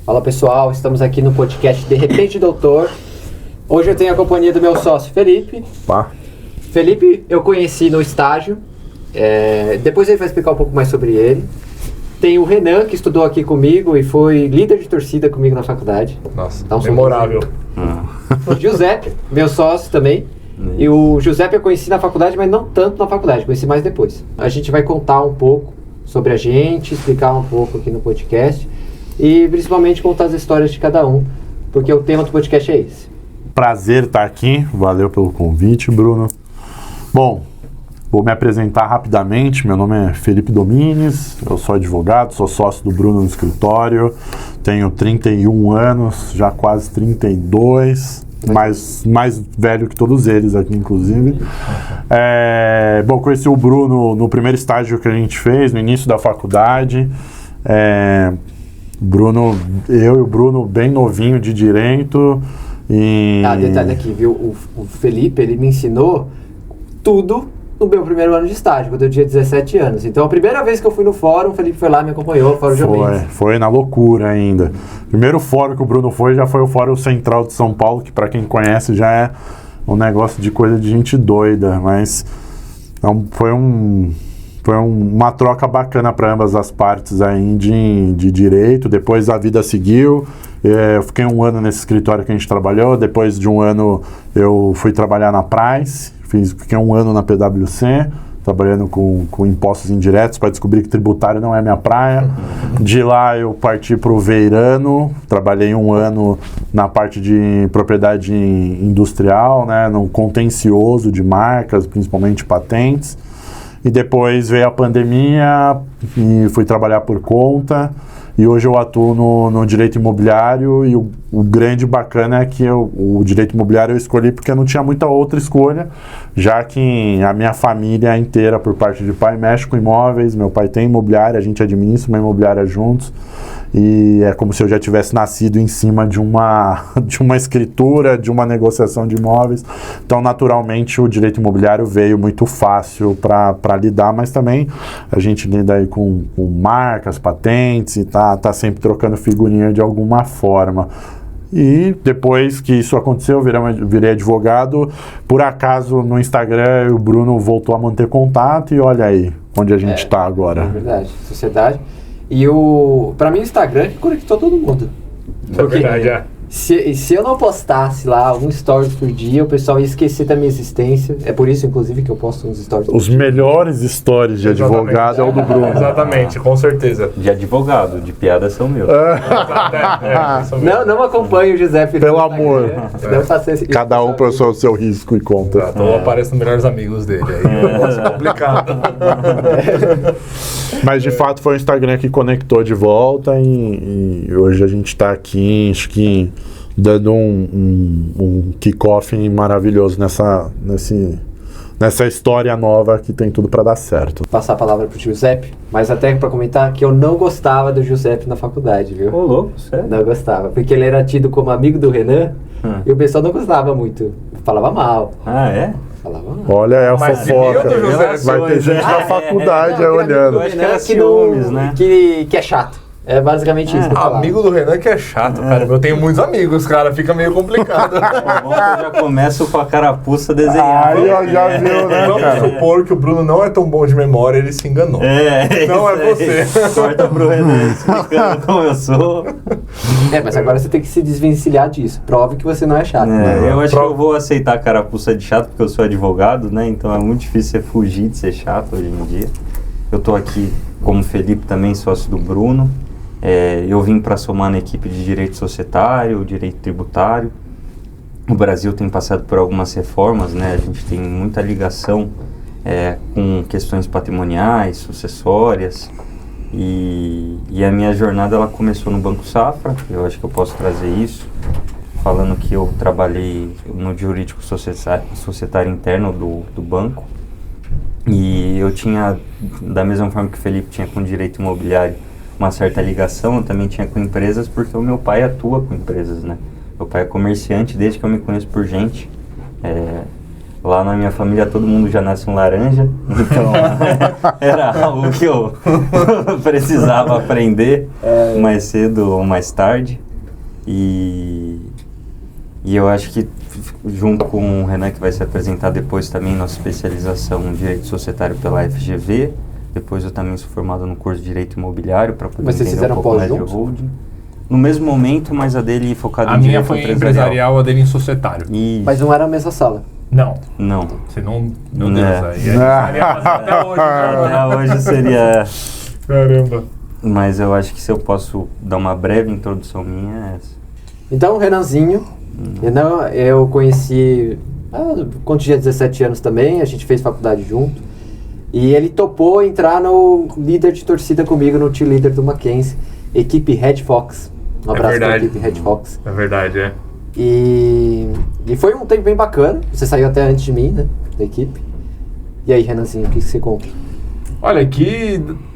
Fala pessoal, estamos aqui no podcast De Repente Doutor. Hoje eu tenho a companhia do meu sócio Felipe. Felipe eu conheci no estágio, depois ele vai explicar um pouco mais sobre ele. Tem o Renan, que estudou aqui comigo e foi líder de torcida comigo na faculdade. Nossa, memorável. O Giuseppe, meu sócio também. E o Giuseppe eu conheci na faculdade, mas não tanto na faculdade, conheci mais depois. A gente vai contar um pouco sobre a gente, explicar um pouco aqui no podcast e principalmente contar as histórias de cada um, porque o tema do podcast é esse. Prazer estar aqui, valeu pelo convite, Bruno. Bom, vou me apresentar rapidamente. Meu nome é Felipe Domines, eu sou advogado, sou sócio do Bruno no escritório, tenho 31 anos, já quase 32, mais velho que todos eles aqui, inclusive. Bom, conheci o Bruno no primeiro estágio que a gente fez, no início da faculdade. Eu e o Bruno bem novinho de direito. Detalhe aqui, viu? O Felipe, ele me ensinou tudo no meu primeiro ano de estágio, quando eu tinha 17 anos. Então, a primeira vez que eu fui no fórum, o Felipe foi lá e me acompanhou, o Fórum João Mendes. Foi na loucura ainda. Primeiro fórum que o Bruno foi, já foi o Fórum Central de São Paulo, que para quem conhece já é um negócio de coisa de gente doida, mas foi uma troca bacana para ambas as partes aí de direito. Depois a vida seguiu. Eu fiquei um ano nesse escritório que a gente trabalhou. Depois de um ano eu fui trabalhar na Price. Fiquei um ano na PwC, trabalhando com impostos indiretos, para descobrir que tributário não é minha praia. De lá eu parti para o Veirano, trabalhei um ano na parte de propriedade industrial, né, no contencioso de marcas, principalmente patentes. E depois veio a pandemia e fui trabalhar por conta. E hoje eu atuo no direito imobiliário e o grande bacana é que o direito imobiliário eu escolhi porque eu não tinha muita outra escolha, já que a minha família inteira, por parte de pai, mexe com imóveis. Meu pai tem imobiliária, a gente administra uma imobiliária juntos. E é como se eu já tivesse nascido em cima de uma escritura, de uma negociação de imóveis. Então, naturalmente, o direito imobiliário veio muito fácil para lidar, mas também a gente lida aí com marcas, patentes e tá sempre trocando figurinha de alguma forma. E depois que isso aconteceu, eu virei advogado. Por acaso, no Instagram, o Bruno voltou a manter contato e olha aí onde a gente está agora. É verdade, sociedade. E pra mim o Instagram que conectou todo mundo. É verdade, Se eu não postasse lá um stories por dia, o pessoal ia esquecer da minha existência. É por isso, inclusive, que eu posto uns stories. Os melhores stories de advogado é o do Bruno. Exatamente, com certeza. De advogado, de piada são meus. Não acompanhe o Giuseppe. Pelo amor. Não faça isso. Cada um para o seu risco e conta. Então eu apareço nos melhores amigos dele. Aí é um negócio complicado. Mas de fato foi o Instagram que conectou de volta e hoje a gente está aqui, acho que dando um kick-off maravilhoso nessa história nova que tem tudo para dar certo. Passar a palavra pro Giuseppe, mas até para comentar que eu não gostava do Giuseppe na faculdade, viu? Ô, louco, sério? Não gostava, porque ele era tido como amigo do Renan e o pessoal não gostava muito, falava mal. Ah, é? Falava mal. Olha, é a Mas fofoca. e-mail do José? Vai ter gente na faculdade olhando. Eu acho que era ciúmes, né? Que é chato. É basicamente isso que eu falava. Amigo do Renan que é chato, cara. Eu tenho muitos amigos, cara. Fica meio complicado. Bom, eu já começo com a carapuça desenhada. Aí ó, já viu, né, Vamos cara? supor que o Bruno não é tão bom de memória, ele se enganou. Não é você. Corta pro Renan explicando como eu sou. Mas agora você tem que se desvencilhar disso. Prove que você não é chato. Eu acho que eu vou aceitar a carapuça de chato porque eu sou advogado, né? Então é muito difícil você fugir de ser chato hoje em dia. Eu tô aqui como Felipe também, sócio do Bruno. Eu vim para somar na equipe de direito societário, direito tributário. O Brasil tem passado por algumas reformas, né? A gente tem muita ligação com questões patrimoniais, sucessórias. E a minha jornada ela começou no Banco Safra. Eu acho que eu posso trazer isso, falando que eu trabalhei no jurídico societário interno do banco. E eu tinha, da mesma forma que o Felipe tinha com direito imobiliário, uma certa ligação, eu também tinha com empresas, porque o meu pai atua com empresas, né? Meu pai é comerciante desde que eu me conheço por gente. Lá na minha família todo mundo já nasce um laranja, então era algo que eu precisava aprender mais cedo ou mais tarde. E eu acho que junto com o Renan, que vai se apresentar depois também, nossa especialização em Direito Societário pela FGV. Depois eu também sou formado no curso de Direito Imobiliário para poder entender um pouco mais de holding. No mesmo momento, mas a dele focada em direito empresarial. A minha foi empresarial, a dele em societário. Isso. Mas não era a mesma sala? Não. Você não... Meu Deus, aí até hoje. Até hoje seria... Caramba. Mas eu acho que se eu posso dar uma breve introdução minha é essa. Então, o Renanzinho, Renan, eu conheci quando tinha 17 anos também, a gente fez faculdade junto. E ele topou entrar no líder de torcida comigo, no team leader do Mackenzie, equipe Red Fox. Um abraço pra equipe Red Fox. É verdade, E foi um tempo bem bacana. Você saiu até antes de mim, né? Da equipe. E aí, Renanzinho, o que você conta? Olha,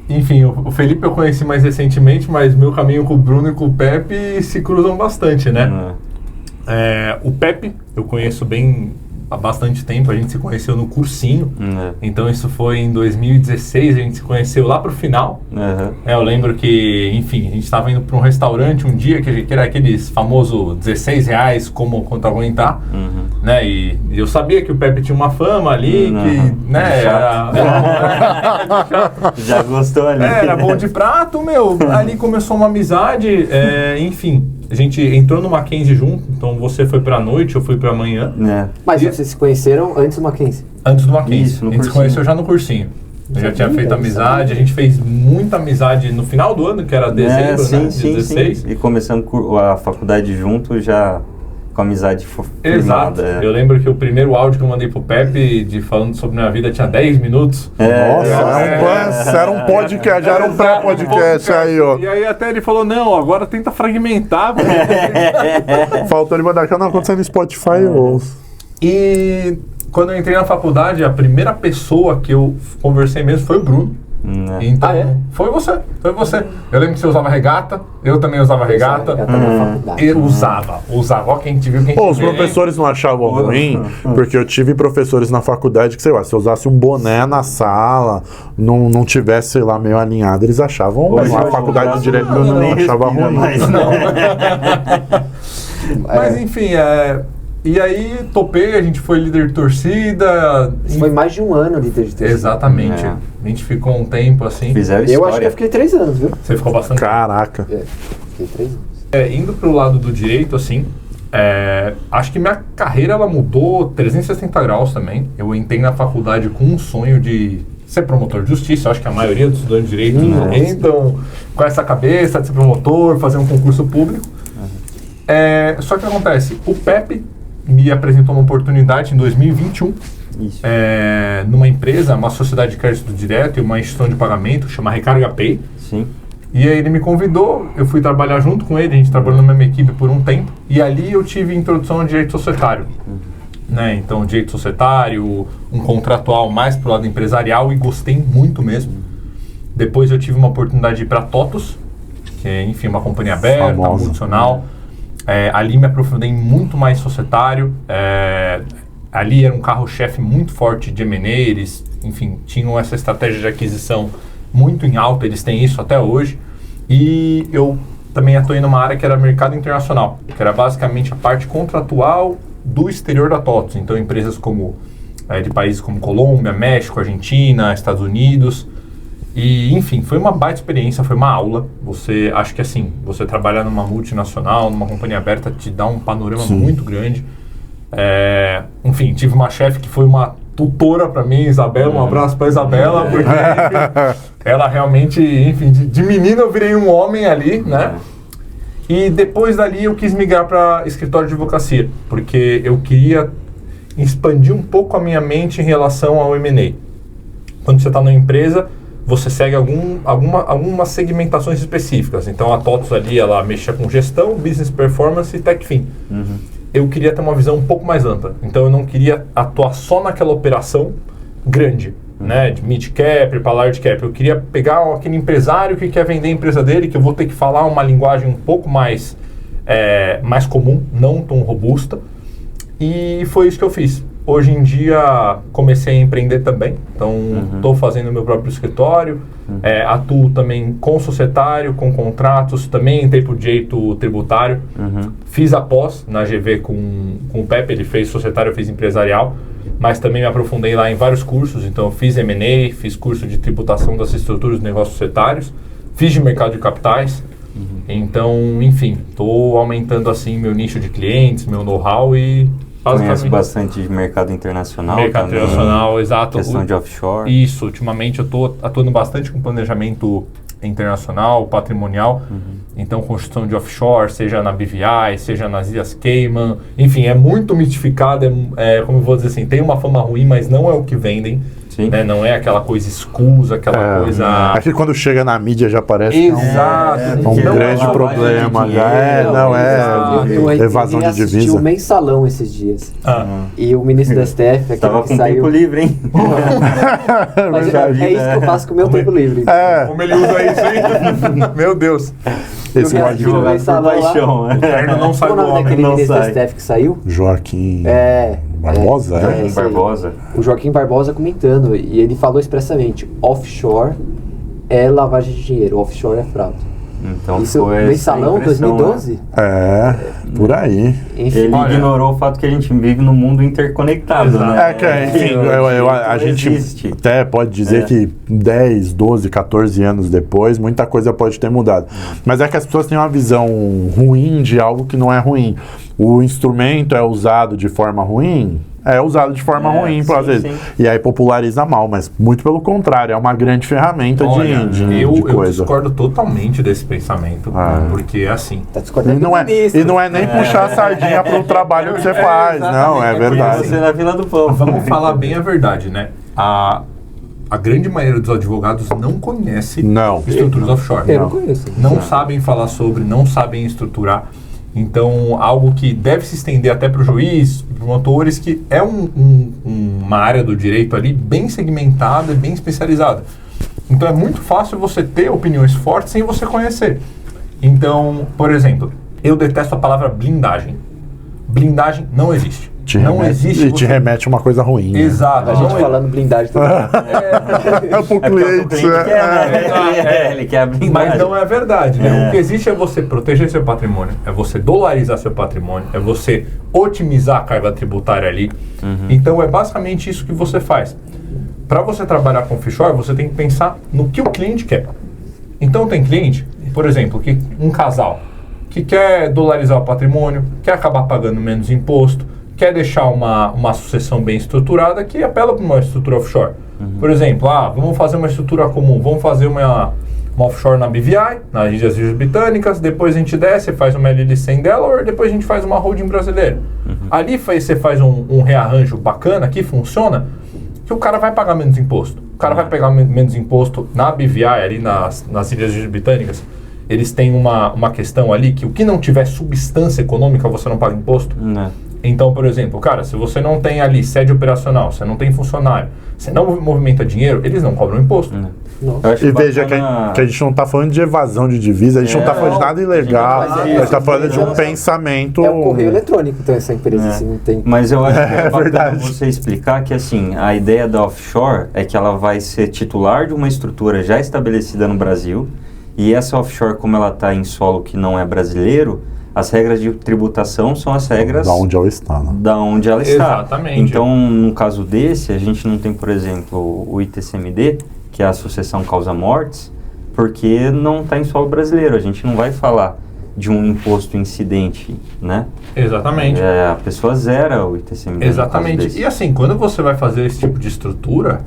enfim, o Felipe eu conheci mais recentemente, mas meu caminho com o Bruno e com o Pepe se cruzam bastante, né? O Pepe eu conheço bem há bastante tempo, a gente se conheceu no cursinho, então isso foi em 2016, a gente se conheceu lá pro final. Eu lembro que, enfim, a gente estava indo para um restaurante um dia, que era aqueles famosos R$16, como quanto aguentar, né, e eu sabia que o Pepe tinha uma fama ali, que, né, já gostou ali. Era bom de prato, ali começou uma amizade, enfim. A gente entrou no Mackenzie junto, então você foi pra noite, eu fui pra manhã. Mas vocês se conheceram antes do Mackenzie? Antes do Mackenzie. Isso, a gente se conheceu já no cursinho. Eu já tinha feito amizade, a gente fez muita amizade no final do ano, que era dezembro, né? 16. Sim. E começamos a faculdade junto já com amizade firmada. Exato. Eu lembro que o primeiro áudio que eu mandei pro Pepe falando sobre minha vida tinha 10 minutos. Nossa, era um podcast, já era um pré-podcast aí, ó. E aí até ele falou, não, agora tenta fragmentar. Faltou ele mandar que não aconteceu no Spotify, eu ouço. E quando eu entrei na faculdade, a primeira pessoa que eu conversei mesmo foi o Bruno. Então, foi você. Eu lembro que você usava regata, eu também usava regata. Eu usava. Ó, quem te viu, quem te Os professores não achavam ruim, porque eu tive professores na faculdade que, sei lá, se eu usasse um boné na sala, não tivesse, sei lá, meio alinhado, eles achavam ruim. A faculdade de Direito não achava ruim. Mas enfim, e aí, topei, a gente foi líder de torcida. Foi mais de um ano líder de torcida. Exatamente. A gente ficou um tempo assim. Eu acho que eu fiquei 3 anos, viu? Você ficou bastante. Caraca. Fiquei 3 anos. Indo pro lado do direito, assim, acho que minha carreira ela mudou 360 graus também. Eu entrei na faculdade com um sonho de ser promotor de justiça. Eu acho que a maioria dos estudantes de direito entram com essa cabeça de ser promotor, fazer um concurso público. Só que acontece, o Pepe me apresentou uma oportunidade em 2021 numa empresa, uma sociedade de crédito direto e uma instituição de pagamento, chama Recarga Pay. Sim. E aí ele me convidou, eu fui trabalhar junto com ele, a gente trabalhou na mesma equipe por um tempo, e ali eu tive introdução ao direito societário. Né? Então, direito societário, um contratual mais pro lado empresarial, e gostei muito mesmo. Depois eu tive uma oportunidade de ir para TOTUS, que é, enfim, uma companhia aberta, multinacional. Ali me aprofundei muito mais societário. Ali era um carro-chefe muito forte de M&A, eles, enfim, tinham essa estratégia de aquisição muito em alta, eles têm isso até hoje. E eu também atuei numa área que era mercado internacional, que era basicamente a parte contratual do exterior da TOTUS. Então, empresas como de países como Colômbia, México, Argentina, Estados Unidos. E, enfim, foi uma baita experiência, foi uma aula. Acho que assim, você trabalhar numa multinacional, numa companhia aberta, te dá um panorama muito grande. Enfim, tive uma chefe que foi uma tutora para mim, Isabela, um abraço para Isabela, porque enfim, ela realmente, enfim, de menina eu virei um homem ali, né? E depois dali eu quis migrar para escritório de advocacia, porque eu queria expandir um pouco a minha mente em relação ao M&A. Quando você está numa empresa, você segue algumas segmentações específicas. Então a TOTUS ali, ela mexia com gestão, business performance e tech-fin. Eu queria ter uma visão um pouco mais ampla. Então eu não queria atuar só naquela operação grande, né, de mid-cap para large cap. Eu queria pegar aquele empresário que quer vender a empresa dele, que eu vou ter que falar uma linguagem um pouco mais comum, não tão robusta. E foi isso que eu fiz. Hoje em dia comecei a empreender também, então estou fazendo meu próprio escritório, atuo também com societário, com contratos, também entrei por direito tributário, fiz a pós na GV com o Pepe, ele fez societário, eu fiz empresarial, mas também me aprofundei lá em vários cursos, então eu fiz M&A, fiz curso de tributação das estruturas de negócios societários, fiz de mercado de capitais, então, enfim, estou aumentando assim meu nicho de clientes, meu know-how e... Conheço bastante de mercado internacional. Mercado também, internacional, exato. Questão de offshore. Isso, ultimamente eu estou atuando bastante com planejamento internacional, patrimonial. Então, construção de offshore, seja na BVI, seja nas Ilhas Cayman. Enfim, é muito mistificado, como eu vou dizer assim, tem uma fama ruim, mas não é o que vendem. Né? Não é aquela coisa escusa, aquela coisa... Acho que quando chega na mídia já parece Exato. um grande problema. Evasão de divisa. Eu assisti um mensalão esses dias. E o ministro do STF... Estava com tempo livre, hein? Mas é isso que eu faço com o meu tempo livre. Como ele usa isso aí? Meu Deus. Esse pode jogar por paixão. Não sai Qual o nome daquele ministro do STF que saiu? Joaquim Barbosa, Joaquim Barbosa. O Joaquim Barbosa comentando, e ele falou expressamente, offshore é lavagem de dinheiro, offshore é fraude. Então isso foi mensalão 2012? Né? Por aí. Enfim, ele ignorou o fato que a gente vive num mundo interconectado, né? Enfim, a gente existe. Até pode dizer que 10, 12, 14 anos depois, muita coisa pode ter mudado. Mas é que as pessoas têm uma visão ruim de algo que não é ruim. O instrumento é usado de forma ruim, às vezes. E aí populariza mal, mas muito pelo contrário, é uma grande ferramenta de coisa. Eu discordo totalmente desse pensamento, porque é assim. Tá discordando e não é nem puxar a sardinha para o trabalho que você faz, não, é verdade. Você na Vila do Pão. Vamos falar bem a verdade, né? A grande maioria dos advogados não conhece estruturas offshore. Eu não conheço. Não sabem falar sobre, não sabem estruturar. Então, algo que deve se estender até para o juiz, para os promotores, que é uma área do direito ali bem segmentada e bem especializada. Então, é muito fácil você ter opiniões fortes sem você conhecer. Então, por exemplo, eu detesto a palavra blindagem. Blindagem não existe. Te remete a uma coisa ruim. Exato. A gente falando blindagem também. Pro cliente. Ele quer a blindagem. Mas não é verdade, né? O que existe é você proteger seu patrimônio, é você dolarizar seu patrimônio, é você otimizar a carga tributária ali. Então é basicamente isso que você faz. Para você trabalhar com offshore, você tem que pensar no que o cliente quer. Então tem cliente, por exemplo, um casal que quer dolarizar o patrimônio, quer acabar pagando menos imposto, quer deixar uma sucessão bem estruturada, que apela para uma estrutura offshore. Por exemplo, vamos fazer uma estrutura comum, vamos fazer uma offshore na BVI, nas Ilhas Britânicas, depois a gente desce, faz uma LLC em Delaware, depois a gente faz uma holding brasileira. Ali você faz um rearranjo bacana, que funciona, que o cara vai pagar menos imposto. O cara vai pegar menos imposto na BVI, ali nas Ilhas Britânicas. Eles têm uma questão ali que o que não tiver substância econômica, você não paga imposto. Então, por exemplo, cara, se você não tem ali sede operacional, você não tem funcionário, você não movimenta dinheiro, eles não cobram imposto. E veja que a gente não está falando de evasão de divisa, a gente não está falando de nada ilegal, a gente está falando de um pensamento... É o correio eletrônico, então, essa empresa, assim, não tem... Mas eu acho que é bacana você explicar que, assim, a ideia da offshore é que ela vai ser titular de uma estrutura já estabelecida no Brasil, e essa offshore, como ela está em solo que não é brasileiro, as regras de tributação são as regras... Da onde ela está, né? Da onde ela está. Exatamente. Então, no caso desse, a gente não tem, por exemplo, o ITCMD, que é a Associação Causa Mortes, porque não está em solo brasileiro. A gente não vai falar de um imposto incidente, né? Exatamente. A pessoa zera o ITCMD. Exatamente. E assim, quando você vai fazer esse tipo de estrutura,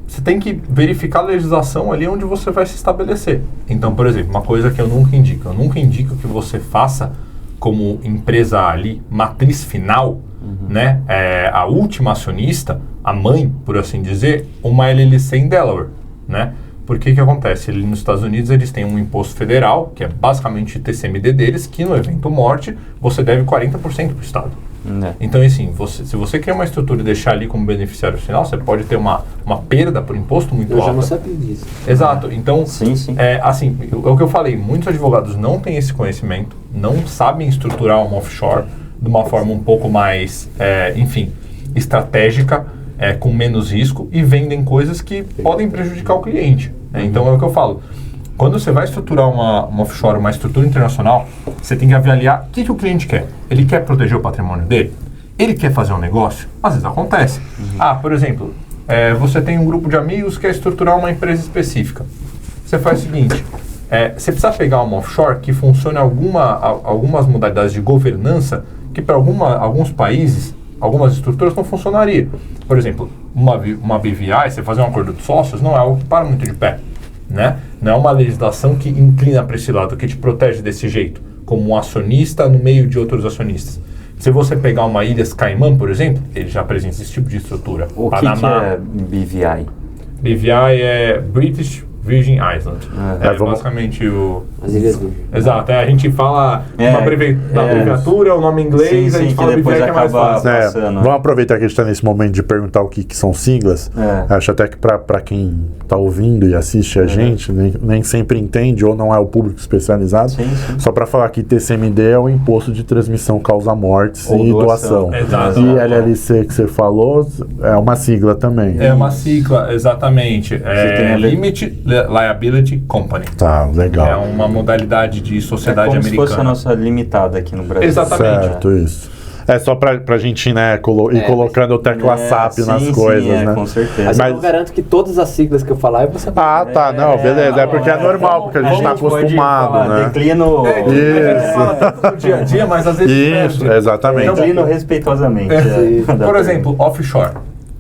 você tem que verificar a legislação ali onde você vai se estabelecer. Então, por exemplo, uma coisa que eu nunca indico que você faça como empresa ali, matriz final, né? A última acionista, a mãe, por assim dizer, uma LLC em Delaware, né? Porque que acontece? Nos Estados Unidos eles têm um imposto federal, que é basicamente o TCMD deles, que no evento morte você deve 40% para o Estado. Então, assim, se você cria uma estrutura e deixar ali como beneficiário final, você pode ter uma perda por imposto muito alta. Eu já não sabia disso. Exato. Então, sim. Assim, é o que eu falei, muitos advogados não têm esse conhecimento, não sabem estruturar uma offshore, de uma forma um pouco mais, estratégica, com menos risco, e vendem coisas que podem prejudicar o cliente. Né? Então é o que eu falo. Quando você vai estruturar uma offshore, uma estrutura internacional, você tem que avaliar o que o cliente quer. Ele quer proteger o patrimônio dele? Ele quer fazer um negócio? Às vezes acontece. Por exemplo, você tem um grupo de amigos que quer estruturar uma empresa específica. Você faz o seguinte, você precisa pegar uma offshore que funcione algumas modalidades de governança que para alguns países, algumas estruturas não funcionaria. Por exemplo, uma BVI, você fazer um acordo de sócios, não é algo que para muito de pé. Né? Não é uma legislação que inclina para esse lado, que te protege desse jeito, como um acionista no meio de outros acionistas. Se você pegar uma Ilhas Caimã, por exemplo, ele já apresenta esse tipo de estrutura. O que é BVI? BVI é British Virgin Island. Basicamente as Ilhas Virgem. Exato, a gente fala uma abreviatura, o nome em inglês, a gente fala BVI que é mais fácil. Vamos aproveitar que a gente está nesse momento de perguntar o que são siglas. Acho até que para quem está ouvindo e assiste a gente, nem sempre entende ou não é o público especializado. Sim. Só para falar que TCMD é o Imposto de Transmissão Causa Mortes e Doação. Exato. E LLC que você falou é uma sigla também. É uma sigla, exatamente. Limited Liability Company. Tá, legal. É uma modalidade de sociedade americana. Como se fosse a nossa limitada aqui no Brasil. Exatamente. Certo, isso. É só pra gente, né, ir colocando o tecla SAP nas coisas, né? Com certeza. Mas eu garanto que todas as siglas que eu falar, eu vou saber. Tá, não, beleza. É porque é normal, porque a gente tá acostumado, né? Declino... Isso. Dia a dia, mas às vezes... Isso, exatamente. Declino respeitosamente. Por exemplo, offshore.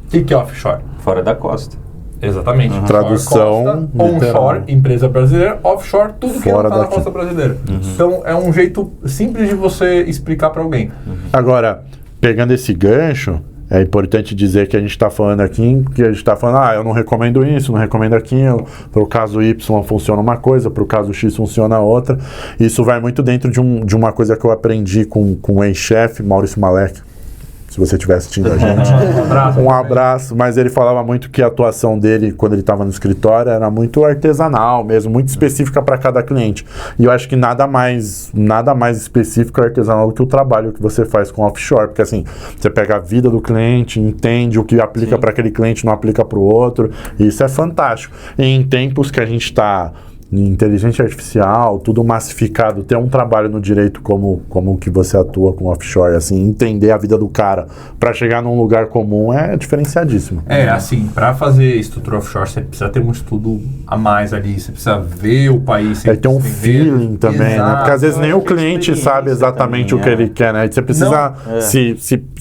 O que é offshore? Fora da costa. Exatamente. Tradução costa, onshore, empresa brasileira, offshore, tudo que não está na costa brasileira. Então, é um jeito simples de você explicar para alguém. Agora, pegando esse gancho, é importante dizer que a gente está falando aqui, que a gente está falando, eu não recomendo isso, não recomendo aquilo, para o caso Y funciona uma coisa, para o caso X funciona outra. Isso vai muito dentro de uma coisa que eu aprendi com o ex-chefe, Maurício Malek. Se você estiver assistindo a gente. Um abraço. Mas ele falava muito que a atuação dele, quando ele estava no escritório, era muito artesanal mesmo, muito específica para cada cliente. E eu acho que nada mais específico e artesanal do que o trabalho que você faz com offshore. Porque assim, você pega a vida do cliente, entende o que aplica para aquele cliente, não aplica para o outro. E isso é fantástico. E em tempos que a gente está... inteligência artificial, tudo massificado, ter um trabalho no direito como o que você atua com offshore, assim, entender a vida do cara para chegar num lugar comum é diferenciadíssimo. Assim, para fazer estrutura offshore, você precisa ter um estudo a mais ali, você precisa ver o país. Ter um feeling também, né? Porque às vezes nem o cliente sabe exatamente o que ele quer, né? Você precisa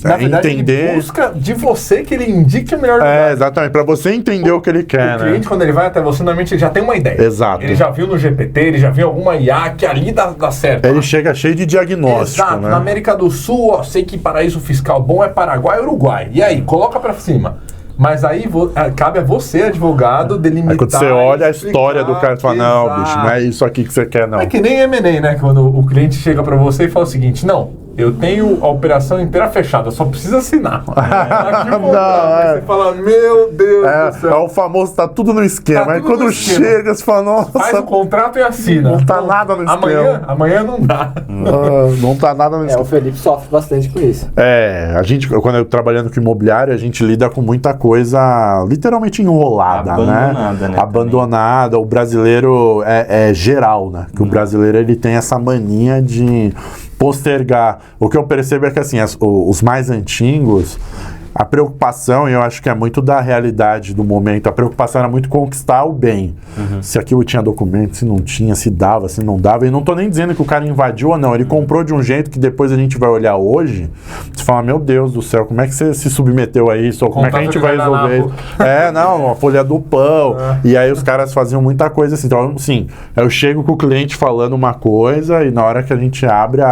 Na verdade, entender. Ele busca de você que ele indique o melhor lugar. Exatamente, para você entender o que ele quer, O cliente, quando ele vai até você, normalmente ele já tem uma ideia. Exato. Ele já viu no GPT, ele já viu alguma IA que ali dá certo. Ele chega cheio de diagnóstico, Exato. né? Na América do Sul, sei que paraíso fiscal bom é Paraguai e Uruguai. E aí, coloca pra cima. Mas aí cabe a você, advogado, delimitar. Aí quando você olha a história do cara e fala, não, bicho, não é isso aqui que você quer, não. É que nem M&A, né? Quando o cliente chega pra você e fala o seguinte, não, eu tenho a operação inteira fechada, só preciso assinar. Você fala, meu Deus do céu. É o famoso, tá tudo no esquema. Aí quando chega, você fala, nossa... Faz o contrato e assina. Não tá nada no esquema. Amanhã não dá. Não tá nada no esquema. O Felipe sofre bastante com isso. A gente, quando eu trabalhando com imobiliário, a gente lida com muita coisa literalmente enrolada, abandonada, né? Abandonada. O brasileiro é geral, né? Que o brasileiro, ele tem essa mania de postergar. O que eu percebo é que assim, os mais antigos, a preocupação, eu acho que é muito da realidade do momento, a preocupação era muito conquistar o bem. Se aquilo tinha documento, se não tinha, se dava, se não dava. E não tô nem dizendo que o cara invadiu ou não, ele comprou de um jeito que depois a gente vai olhar hoje, você fala, meu Deus do céu, como é que você se submeteu a isso? Ou como é que a gente vai resolver isso? A folha do pão. E aí os caras faziam muita coisa assim. Então, assim, eu chego com o cliente falando uma coisa e na hora que a gente abre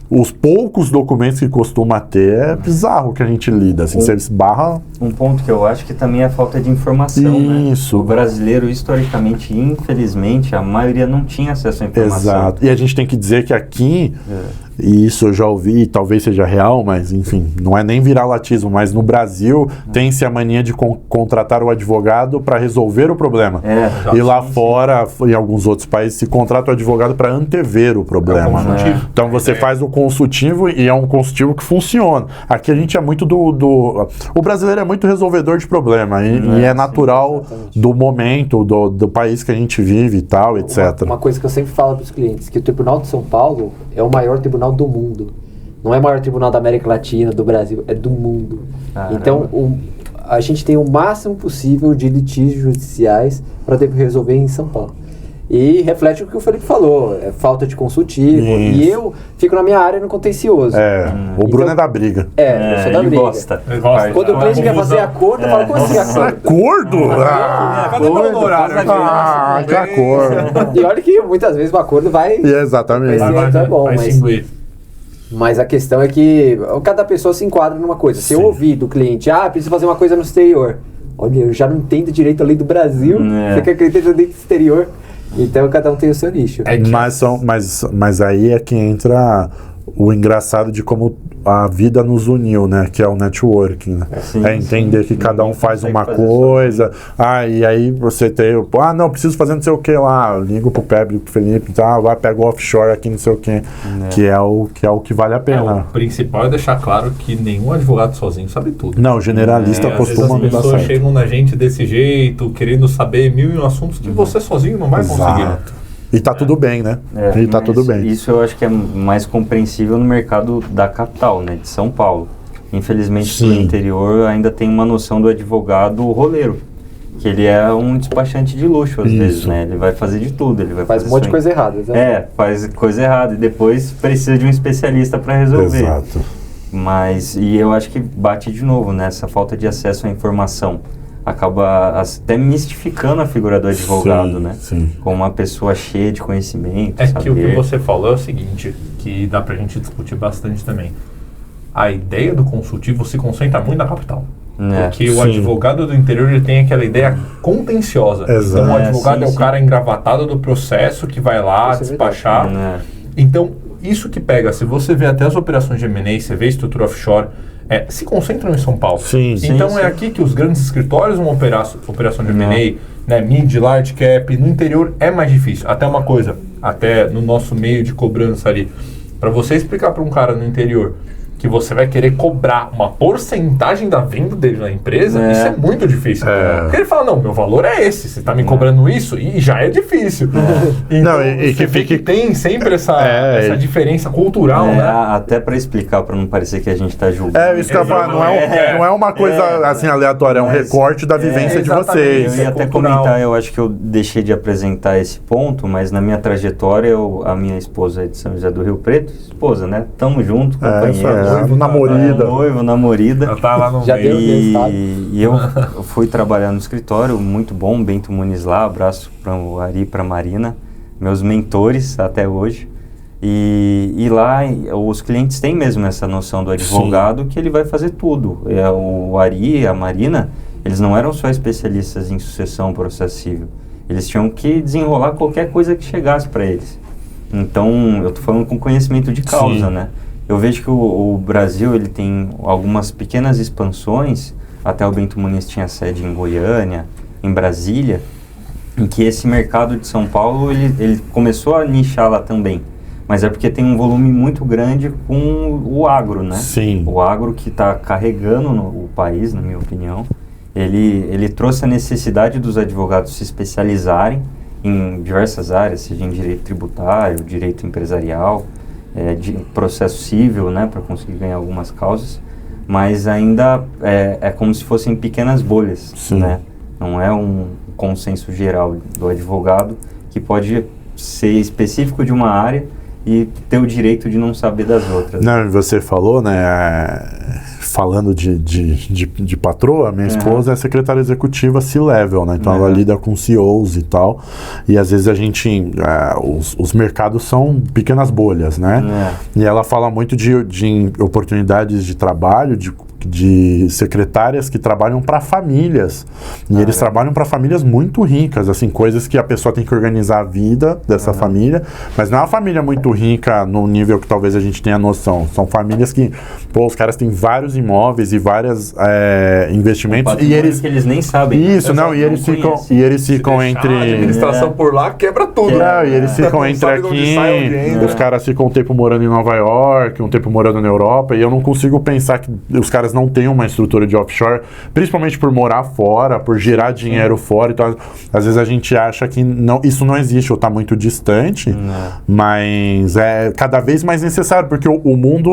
os poucos documentos que costuma ter, é bizarro que a gente lida, assim, você esbarra... Um ponto que eu acho que também é a falta de informação, Isso. né? O brasileiro, historicamente, infelizmente, a maioria não tinha acesso à informação. Exato. E a gente tem que dizer que aqui, e isso eu já ouvi, talvez seja real, mas enfim, não é nem viralatismo, mas no Brasil tem-se a mania de contratar o advogado para resolver o problema. E lá fora, em alguns outros países, se contrata o advogado para antever o problema. Então você faz o consultivo e é um consultivo que funciona. Aqui a gente é muito o brasileiro é muito resolvedor de problema e é natural do momento, do país que a gente vive e tal, etc. Uma coisa que eu sempre falo para os clientes, que o Tribunal de São Paulo é o maior tribunal do mundo. Não é o maior tribunal da América Latina, do Brasil, é do mundo. Caramba. Então, a gente tem o máximo possível de litígios judiciais para resolver em São Paulo. E reflete o que o Felipe falou, é falta de consultivo. Isso. E eu fico na minha área no contencioso. O Bruno é da briga. Eu sou da briga. Ele gosta. Quando o cliente quer fazer acordo, eu falo, como assim acordo? Cadê meu horário? Que acordo. E olha que muitas vezes o acordo vai... Exatamente. É bom, mas a questão é que cada pessoa se enquadra numa coisa. Se eu ouvir do cliente, preciso fazer uma coisa no exterior. Olha, eu já não entendo direito a lei do Brasil. Você quer que eu entenda a lei do exterior? Então cada um tem o seu nicho. Mas aí é que entra o engraçado de como a vida nos uniu, né? Que é o networking, né? Entender que cada um faz uma coisa. E aí você tem... não, preciso fazer não sei o que lá. Ligo pro Pepe, pro Felipe, vai, pega o offshore aqui, não sei o que. Que é o que vale a pena. O principal é deixar claro que nenhum advogado sozinho sabe tudo. Não, o generalista costuma não dar certo. As pessoas chegam na gente desse jeito, querendo saber 1001 assuntos que você sozinho não vai conseguir. E tá tudo bem, né? E tá tudo bem. Isso eu acho que é mais compreensível no mercado da capital, né? De São Paulo. Infelizmente, no interior ainda tem uma noção do advogado roleiro. Que ele é um despachante de luxo, às vezes, né? Ele vai fazer de tudo. Ele vai faz um monte de coisa errada, né? Faz coisa errada. E depois precisa de um especialista para resolver. Exato. E eu acho que bate de novo nessa falta de acesso à informação. Acaba até mistificando a figura do advogado, né? Como uma pessoa cheia de conhecimento. Que o que você falou é o seguinte, que dá pra gente discutir bastante também. A ideia do consultivo se concentra muito na capital. Porque o advogado do interior ele tem aquela ideia contenciosa. Exato. Então o advogado é o cara engravatado do processo que vai lá despachar. Então, isso que pega, se você vê até as operações de M&A, você vê estrutura offshore, se concentram em São Paulo. Então é aqui que os grandes escritórios vão operar operação de M&A, né, mid, large cap. No interior é mais difícil. Até uma coisa, até no nosso meio de cobrança ali, para você explicar para um cara no interior que você vai querer cobrar uma porcentagem da venda dele na empresa, isso é muito difícil. Porque ele fala, não, meu valor é esse, você está me cobrando isso, e já é difícil. Então, que tem sempre essa diferença cultural, né? Até para explicar, para não parecer que a gente está julgando. Isso que eu falo, não é uma coisa assim aleatória, é um recorte da vivência de vocês. Eu ia até comentar, eu acho que eu deixei de apresentar esse ponto, mas na minha trajetória, a minha esposa é de São José do Rio Preto, esposa, tamo junto, companheiro. Noivo, namorida. Eu tava lá no meio. E eu fui trabalhar no escritório, muito bom, Bento Muniz lá, abraço para o Ari e para a Marina, meus mentores até hoje. E lá os clientes têm mesmo essa noção do advogado que ele vai fazer tudo. O Ari e a Marina, eles não eram só especialistas em sucessão, processo civil. Eles tinham que desenrolar qualquer coisa que chegasse para eles. Então, eu tô falando com conhecimento de causa, né? Eu vejo que o Brasil ele tem algumas pequenas expansões, até o Bento Muniz tinha sede em Goiânia, em Brasília, em que esse mercado de São Paulo ele começou a nichar lá também. Mas é porque tem um volume muito grande com o agro, né? O agro que está carregando o país, na minha opinião. Ele trouxe a necessidade dos advogados se especializarem em diversas áreas, seja em direito tributário, direito empresarial, de processo civil, né, para conseguir ganhar algumas causas, mas ainda é como se fossem pequenas bolhas, né? Não é um consenso geral do advogado que pode ser específico de uma área e ter o direito de não saber das outras. Não, você falou, né, falando de patroa, minha esposa é secretária executiva C-Level, né? Então ela lida com CEOs e tal. E às vezes a gente... os mercados são pequenas bolhas, né? E ela fala muito de oportunidades de trabalho, de secretárias que trabalham para famílias. E eles trabalham para famílias muito ricas, assim, coisas que a pessoa tem que organizar a vida dessa família, mas não é uma família muito rica no nível que talvez a gente tenha noção. São famílias que, pô, os caras têm vários imóveis e vários investimentos. E eles que eles nem sabem. Isso, não, e eles ficam entre... A administração por lá quebra tudo. E eles ficam entre aqui, os caras ficam um tempo morando em Nova York, um tempo morando na Europa, e eu não consigo pensar que os caras não têm uma estrutura de offshore, principalmente por morar fora, por girar dinheiro fora. Então, às vezes a gente acha que isso não existe ou está muito distante, mas é cada vez mais necessário, porque o mundo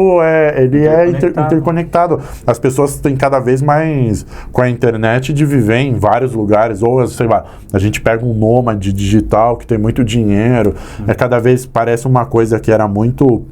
ele é interconectado. As pessoas têm cada vez mais, com a internet, de viver em vários lugares, ou, sei lá, a gente pega um nômade digital que tem muito dinheiro, cada vez parece uma coisa que era muito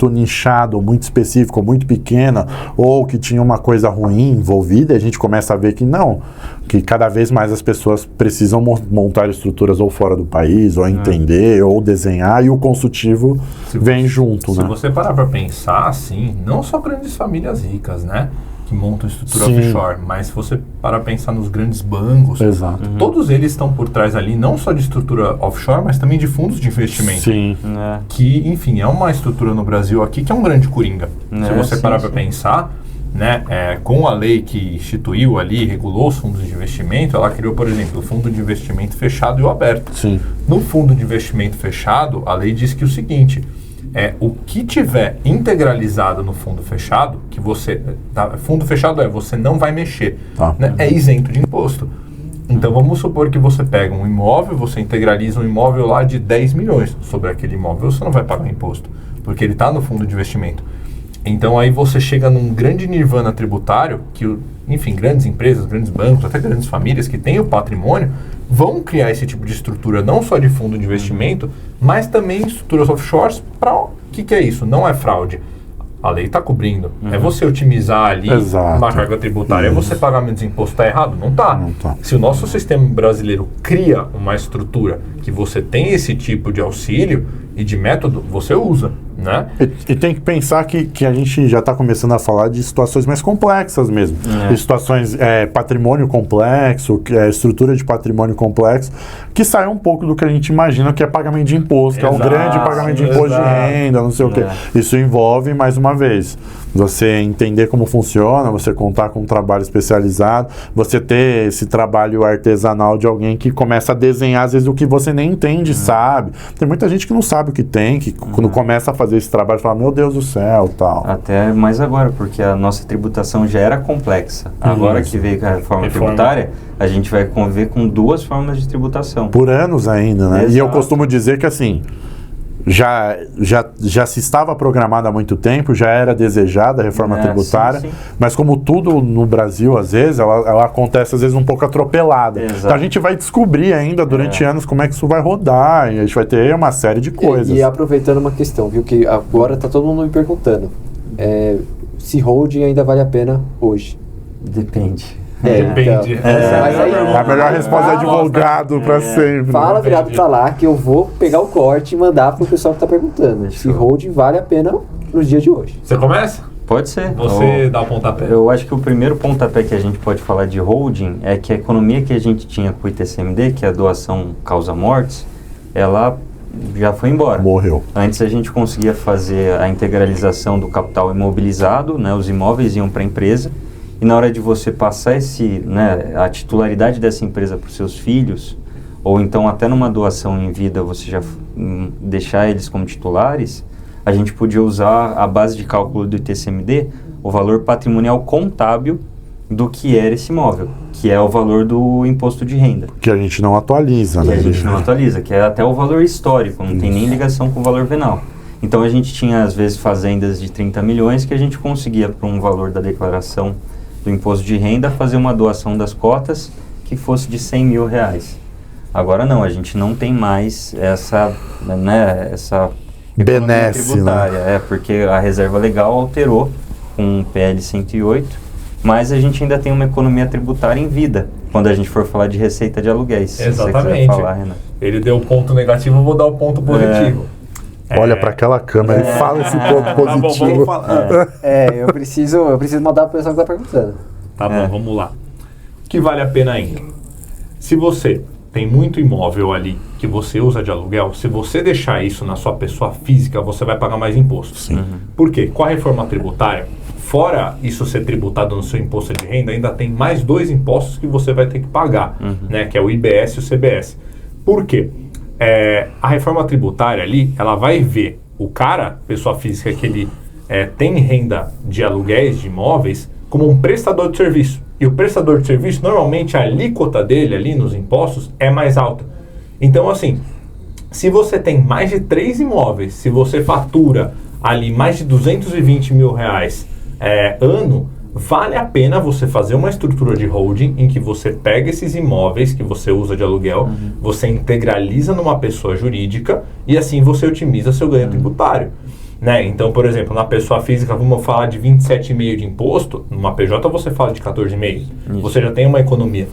nichado, muito específico, muito pequena, ou que tinha uma coisa ruim envolvida, e a gente começa a ver que não, que cada vez mais as pessoas precisam montar estruturas ou fora do país, ou entender, ou desenhar, e o consultivo vem junto, né? Se você parar para pensar, assim, não só grandes famílias ricas, né, que montam estrutura offshore, mas se você parar para pensar nos grandes bancos, todos eles estão por trás ali, não só de estrutura offshore, mas também de fundos de investimento. Que, enfim, é uma estrutura no Brasil aqui que é um grande coringa. Se você parar para pensar, né, com a lei que instituiu ali, regulou os fundos de investimento, ela criou, por exemplo, o fundo de investimento fechado e o aberto. No fundo de investimento fechado, a lei diz que o seguinte... o que tiver integralizado no fundo fechado, que você... fundo fechado você não vai mexer, né? É isento de imposto. Então vamos supor que você pega um imóvel, você integraliza um imóvel lá de 10 milhões. Sobre aquele imóvel você não vai pagar imposto, porque ele está no fundo de investimento. Então aí você chega num grande nirvana tributário, que, enfim, grandes empresas, grandes bancos, até grandes famílias que têm o patrimônio, vão criar esse tipo de estrutura, não só de fundo de investimento, mas também estruturas offshores para... O que é isso? Não é fraude. A lei está cobrindo. É você otimizar ali uma carga tributária. É você pagar menos imposto. Está errado? Não está. Se o nosso sistema brasileiro cria uma estrutura que você tem esse tipo de auxílio e de método, você usa, né? E tem que pensar que a gente já está começando a falar de situações mais complexas mesmo. De situações, patrimônio complexo, estrutura de patrimônio complexo, que sai um pouco do que a gente imagina que é pagamento de imposto, que é um grande pagamento de imposto de renda, não sei o quê. Isso envolve, mais uma vez, você entender como funciona, você contar com um trabalho especializado, você ter esse trabalho artesanal de alguém que começa a desenhar, às vezes, o que você nem entende, sabe. Tem muita gente que não sabe o que tem, que quando começa a fazer esse trabalho, fala, meu Deus do céu, tal. Até mais agora, porque a nossa tributação já era complexa. Agora que veio a reforma tributária, a gente vai conviver com 2 formas de tributação. Por anos ainda, né? E eu costumo dizer que, assim, já se estava programada há muito tempo, já era desejada a reforma tributária, mas como tudo no Brasil, às vezes, ela acontece às vezes um pouco atropelada. Então a gente vai descobrir ainda durante anos como é que isso vai rodar, e a gente vai ter uma série de coisas. E aproveitando uma questão, viu, que agora está todo mundo me perguntando, se holding ainda vale a pena hoje? Depende. Depende. Mas aí, a melhor resposta é advogado para sempre. Fala virado pra lá que eu vou pegar o corte e mandar pro pessoal que tá perguntando. Se holding vale a pena nos dias de hoje. Você começa? Pode ser. Você dá o pontapé. Eu acho que o primeiro pontapé que a gente pode falar de holding é que a economia que a gente tinha com o ITCMD, que é a doação causa mortes, ela já foi embora. Morreu. Antes a gente conseguia fazer a integralização do capital imobilizado, né, os imóveis iam para a empresa, e na hora de você passar a titularidade dessa empresa para os seus filhos, ou então até numa doação em vida você já deixar eles como titulares, a gente podia usar a base de cálculo do ITCMD, o valor patrimonial contábil do que era esse imóvel, que é o valor do imposto de renda. Que a gente não atualiza, né? Que a gente não atualiza, que é até o valor histórico, não tem nem ligação com o valor venal. Então a gente tinha às vezes fazendas de 30 milhões que a gente conseguia, por um valor da declaração do imposto de renda, fazer uma doação das cotas que fosse de 100 mil reais. Agora não, a gente não tem mais essa benesse, tributária, porque a reserva legal alterou com PL 108, mas a gente ainda tem uma economia tributária em vida, quando a gente for falar de receita de aluguéis. Exatamente. Se você quiser falar, Renan. Ele deu o ponto negativo, eu vou dar o ponto positivo. Olha para aquela câmera e fala esse ponto positivo. Tá bom, vamos falar. Eu preciso mandar pro pessoal que tá perguntando. Tá bom, vamos lá. O que vale a pena ainda? Se você tem muito imóvel ali que você usa de aluguel, se você deixar isso na sua pessoa física, você vai pagar mais imposto. Sim. Por quê? Com a reforma tributária, fora isso ser tributado no seu imposto de renda, ainda tem mais 2 impostos que você vai ter que pagar, né? Que é o IBS e o CBS. Por quê? A reforma tributária ali, ela vai ver o cara, pessoa física, que ele tem renda de aluguéis de imóveis, como um prestador de serviço. E o prestador de serviço, normalmente a alíquota dele ali nos impostos é mais alta. Então, assim, se você tem mais de 3 imóveis, se você fatura ali mais de 220 mil reais ano, vale a pena você fazer uma estrutura de holding em que você pega esses imóveis que você usa de aluguel, você integraliza numa pessoa jurídica e assim você otimiza seu ganho tributário. Né? Então, por exemplo, na pessoa física, vamos falar de 27,5% de imposto, numa PJ você fala de 14,5%. Você já tem uma economia.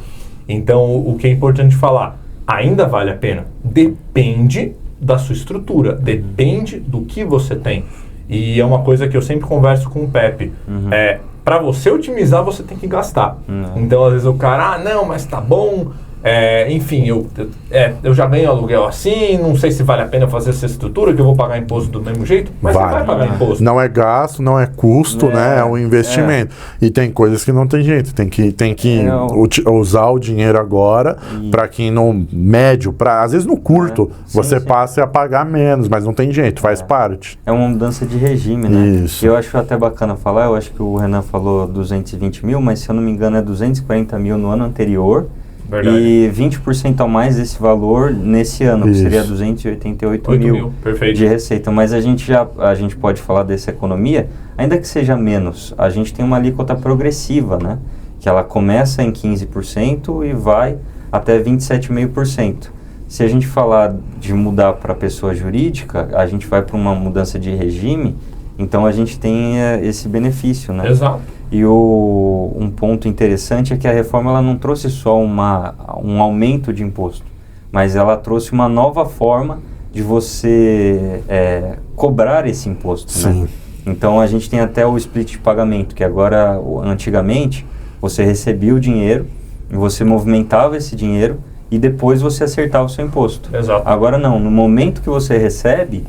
Então, o que é importante falar, ainda vale a pena? Depende da sua estrutura, depende do que você tem. E é uma coisa que eu sempre converso com o Pepe. Para você otimizar, você tem que gastar. Então, às vezes o cara, não, mas tá bom. Enfim, eu já ganho aluguel assim, não sei se vale a pena fazer essa estrutura, que eu vou pagar imposto do mesmo jeito, mas você vai pagar imposto. Não é gasto, não é custo, né? É um investimento. E tem coisas que não tem jeito, tem que usar o dinheiro agora para que no médio, às vezes no curto, você passe a pagar menos, mas não tem jeito, faz parte. É uma mudança de regime, né? Isso. Eu acho até bacana falar, eu acho que o Renan falou 220 mil, mas se eu não me engano é 240 mil no ano anterior. Verdade. E 20% a mais desse valor nesse ano, que seria 288 mil de receita. Mas a gente pode falar dessa economia, ainda que seja menos, a gente tem uma alíquota progressiva, né? Que ela começa em 15% e vai até 27,5%. Se a gente falar de mudar para pessoa jurídica, a gente vai para uma mudança de regime, então a gente tem esse benefício, né? Exato. E um ponto interessante é que a reforma ela não trouxe só um aumento de imposto, mas ela trouxe uma nova forma de você cobrar esse imposto. Sim. Né? Então a gente tem até o split de pagamento, que agora, antigamente, você recebia o dinheiro, você movimentava esse dinheiro e depois você acertava o seu imposto. Exato. Agora não, no momento que você recebe,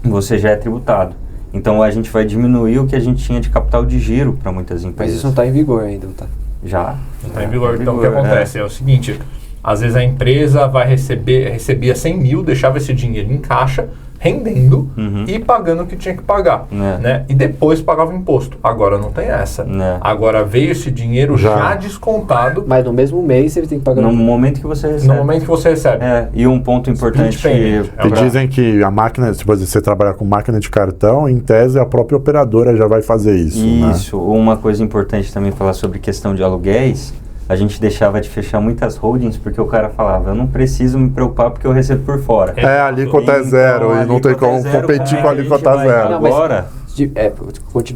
você já é tributado. Então a gente vai diminuir o que a gente tinha de capital de giro para muitas empresas. Mas isso não está em vigor ainda, tá? Já está em vigor. Então o que acontece é o seguinte, às vezes a empresa recebia 100 mil, deixava esse dinheiro em caixa, rendendo e pagando o que tinha que pagar. Né? E depois pagava o imposto. Agora não tem essa. Agora veio esse dinheiro já descontado. Mas no mesmo mês ele tem que pagar. No momento que você recebe. No momento que você recebe. E um ponto importante... Que dizem que a máquina, se você trabalhar com máquina de cartão, em tese a própria operadora já vai fazer isso. Isso. Né? Uma coisa importante também falar sobre questão de aluguéis. A gente deixava de fechar muitas holdings porque o cara falava, eu não preciso me preocupar porque eu recebo por fora. A alíquota é zero e não tem como competir com a alíquota zero. Agora,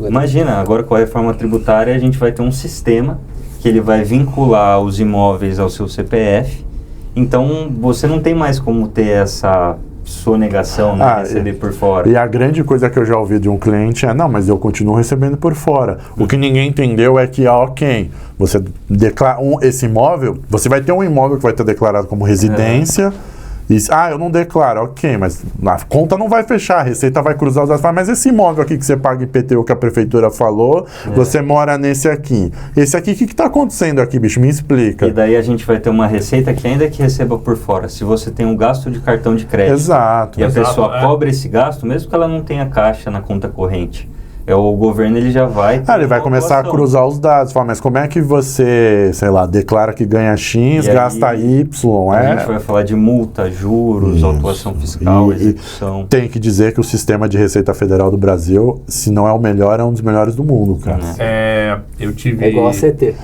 imagina, agora com a reforma tributária a gente vai ter um sistema que ele vai vincular os imóveis ao seu CPF. Então você não tem mais como ter essa sonegação, né, receber por fora. E a grande coisa que eu já ouvi de um cliente é, não, mas eu continuo recebendo por fora. O que ninguém entendeu é que, ok, você declara esse imóvel, você vai ter um imóvel que vai ter declarado como residência, e, eu não declaro, ok, mas a conta não vai fechar, a Receita vai cruzar os dados, mas esse imóvel aqui que você paga IPTU que a prefeitura falou, você mora nesse aqui. Esse aqui, o que está acontecendo aqui, bicho? Me explica. E daí a gente vai ter uma receita que ainda que receba por fora, se você tem um gasto de cartão de crédito, e a pessoa cobra esse gasto, mesmo que ela não tenha caixa na conta corrente, o governo ele já vai... ele vai começar a cruzar os dados, mas como é que você, sei lá, declara que ganha X, gasta Y, A gente vai falar de multa, juros, autuação fiscal, execução. Tem que dizer que o sistema de Receita Federal do Brasil, se não é o melhor, é um dos melhores do mundo, cara. Eu tive... É igual a CT.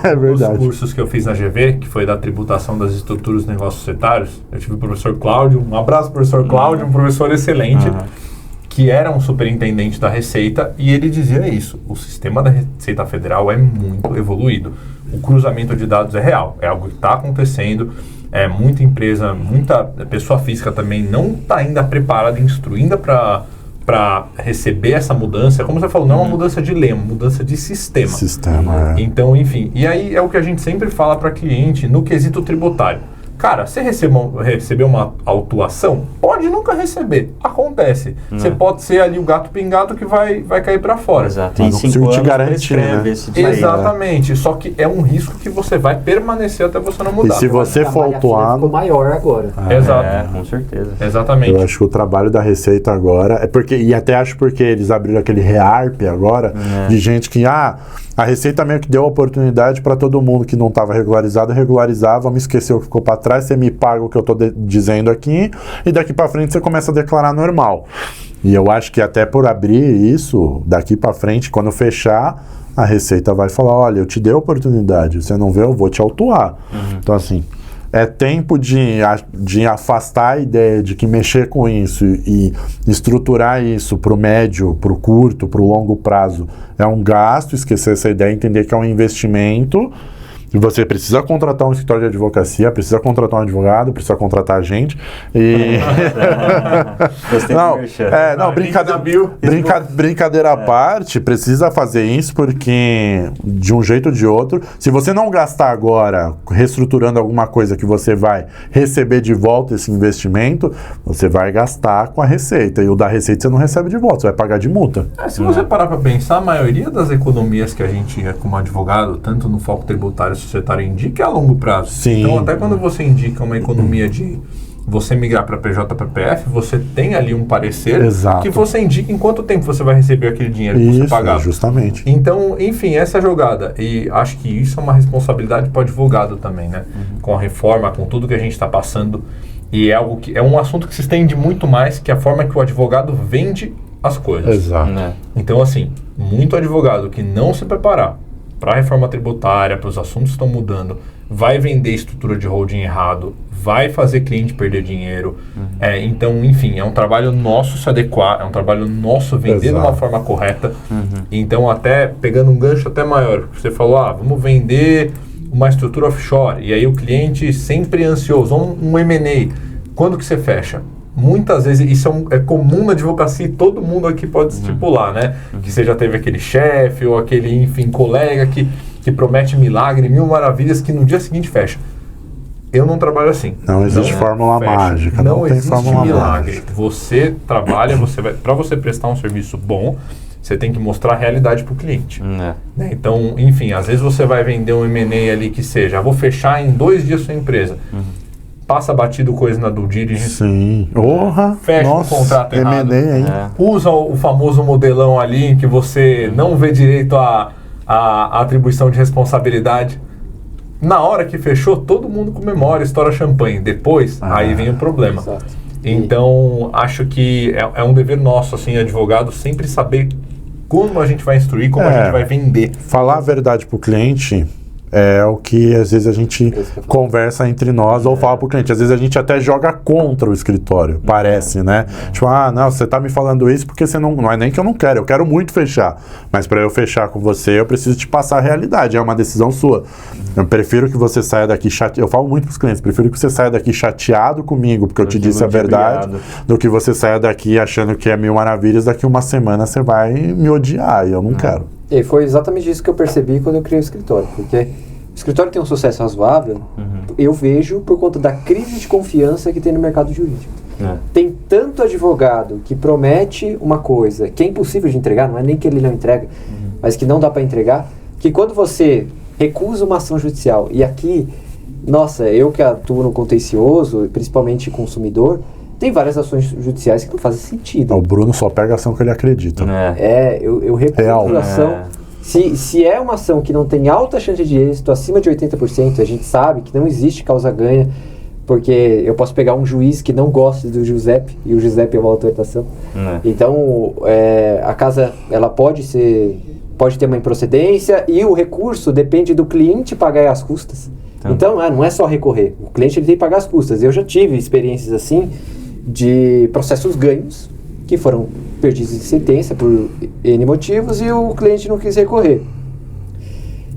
É verdade. Os cursos que eu fiz na GV, que foi da tributação das estruturas dos negócios societários, eu tive o professor Cláudio, um abraço professor Cláudio, um professor excelente, que era um superintendente da Receita, e ele dizia isso: o sistema da Receita Federal é muito evoluído. O cruzamento de dados é real, é algo que está acontecendo. Muita empresa, muita pessoa física também não está ainda preparada, instruída para receber essa mudança. Como você falou, não é uma mudança de lema, mudança de sistema. Então, enfim, e aí é o que a gente sempre fala para cliente no quesito tributário. Cara, você recebeu uma autuação? Pode nunca receber. Acontece. Você pode ser ali o gato pingado que vai cair para fora. Exato. Tem 5 anos te garante, né? Exatamente. Só que é um risco que você vai permanecer até você não mudar. E se você for autuado... Ficou maior agora. Exato. Com certeza. Exatamente. Eu acho que o trabalho da Receita agora... E até acho porque eles abriram aquele REARP agora, de gente que... A Receita meio que deu a oportunidade para todo mundo que não estava regularizado regularizar, vamos esquecer o que ficou para trás, você me paga o que eu estou dizendo aqui, e daqui para frente você começa a declarar normal. E eu acho que até por abrir isso, daqui para frente, quando fechar, a Receita vai falar, olha, eu te dei a oportunidade, você não vê, eu vou te autuar. Então assim, é tempo de afastar a ideia de que mexer com isso e estruturar isso para o médio, para o curto, para o longo prazo é um gasto, esquecer essa ideia, entender que é um investimento. E você precisa contratar um escritório de advocacia, precisa contratar um advogado, precisa contratar a gente. E... brincadeira à parte, precisa fazer isso porque, de um jeito ou de outro, se você não gastar agora reestruturando alguma coisa que você vai receber de volta esse investimento, você vai gastar com a Receita. E o da Receita você não recebe de volta, você vai pagar de multa. Se você parar para pensar, a maioria das economias que a gente, como advogado, tanto no foco tributário societário, indica é a longo prazo. Sim. Então, até quando você indica uma economia de você migrar para PJ, para PF, você tem ali um parecer que você indica em quanto tempo você vai receber aquele dinheiro que você pagava. Justamente. Então, enfim, essa é a jogada. E acho que isso é uma responsabilidade para o advogado também, né? Com a reforma, com tudo que a gente está passando. E é algo que é um assunto que se estende muito mais, que é a forma que o advogado vende as coisas. Exato. Então, assim, muito advogado que não se preparar para a reforma tributária, para os assuntos que estão mudando, vai vender estrutura de holding errado, vai fazer cliente perder dinheiro. Então, enfim, é um trabalho nosso se adequar, é um trabalho nosso vender de uma forma correta. Então, até pegando um gancho até maior, você falou, vamos vender uma estrutura offshore, e aí o cliente sempre ansioso, um M&A, quando que você fecha? Muitas vezes, isso é comum na advocacia e todo mundo aqui pode estipular, né? Que você já teve aquele chefe ou aquele, enfim, colega que promete milagre, 1000 maravilhas, que no dia seguinte fecha. Eu não trabalho assim. Não existe fórmula mágica. Não tem existe fórmula milagre. mágica. Você trabalha, para você prestar um serviço bom, você tem que mostrar a realidade para o cliente. Né? Então, enfim, às vezes você vai vender um M&A ali que seja, vou fechar em 2 dias sua empresa. Passa batido coisa na due diligence. Sim. Fecha um contrato errado. Hein? Usa o famoso modelão ali em que você não vê direito a atribuição de responsabilidade. Na hora que fechou, todo mundo comemora, estoura champanhe. Depois, aí vem o problema. Exato. Então, acho que é um dever nosso, assim, advogado, sempre saber como a gente vai instruir, como a gente vai vender. Falar a verdade pro cliente é o que às vezes a gente conversa entre nós ou fala pro cliente. Às vezes a gente até joga contra o escritório, parece, né? Tipo, não, você tá me falando isso porque você não é nem que eu não quero, eu quero muito fechar. Mas para eu fechar com você, eu preciso te passar a realidade, é uma decisão sua. Eu prefiro que você saia daqui chateado. Eu falo muito pros clientes, prefiro que você saia daqui chateado comigo, porque eu te disse a verdade, do que você saia daqui achando que é 1000 maravilhas, daqui uma semana você vai me odiar e eu não quero. E foi exatamente isso que eu percebi quando eu criei o escritório, porque o escritório tem um sucesso razoável, eu vejo por conta da crise de confiança que tem no mercado jurídico. Tem tanto advogado que promete uma coisa que é impossível de entregar, não é nem que ele não entrega, mas que não dá para entregar, que quando você recusa uma ação judicial, e aqui, nossa, eu que atuo no contencioso, principalmente consumidor, tem várias ações judiciais que não fazem sentido. O Bruno só pega a ação que ele acredita. Eu recuso a ação. Se é uma ação que não tem alta chance de êxito, acima de 80%, a gente sabe que não existe causa-ganha, porque eu posso pegar um juiz que não gosta do Giuseppe, e o Giuseppe é uma autorização. Então, a casa ela pode ter uma improcedência, e o recurso depende do cliente pagar as custas. Então, não é só recorrer. O cliente ele tem que pagar as custas. Eu já tive experiências assim, de processos ganhos, que foram perdidos em sentença por N motivos e o cliente não quis recorrer.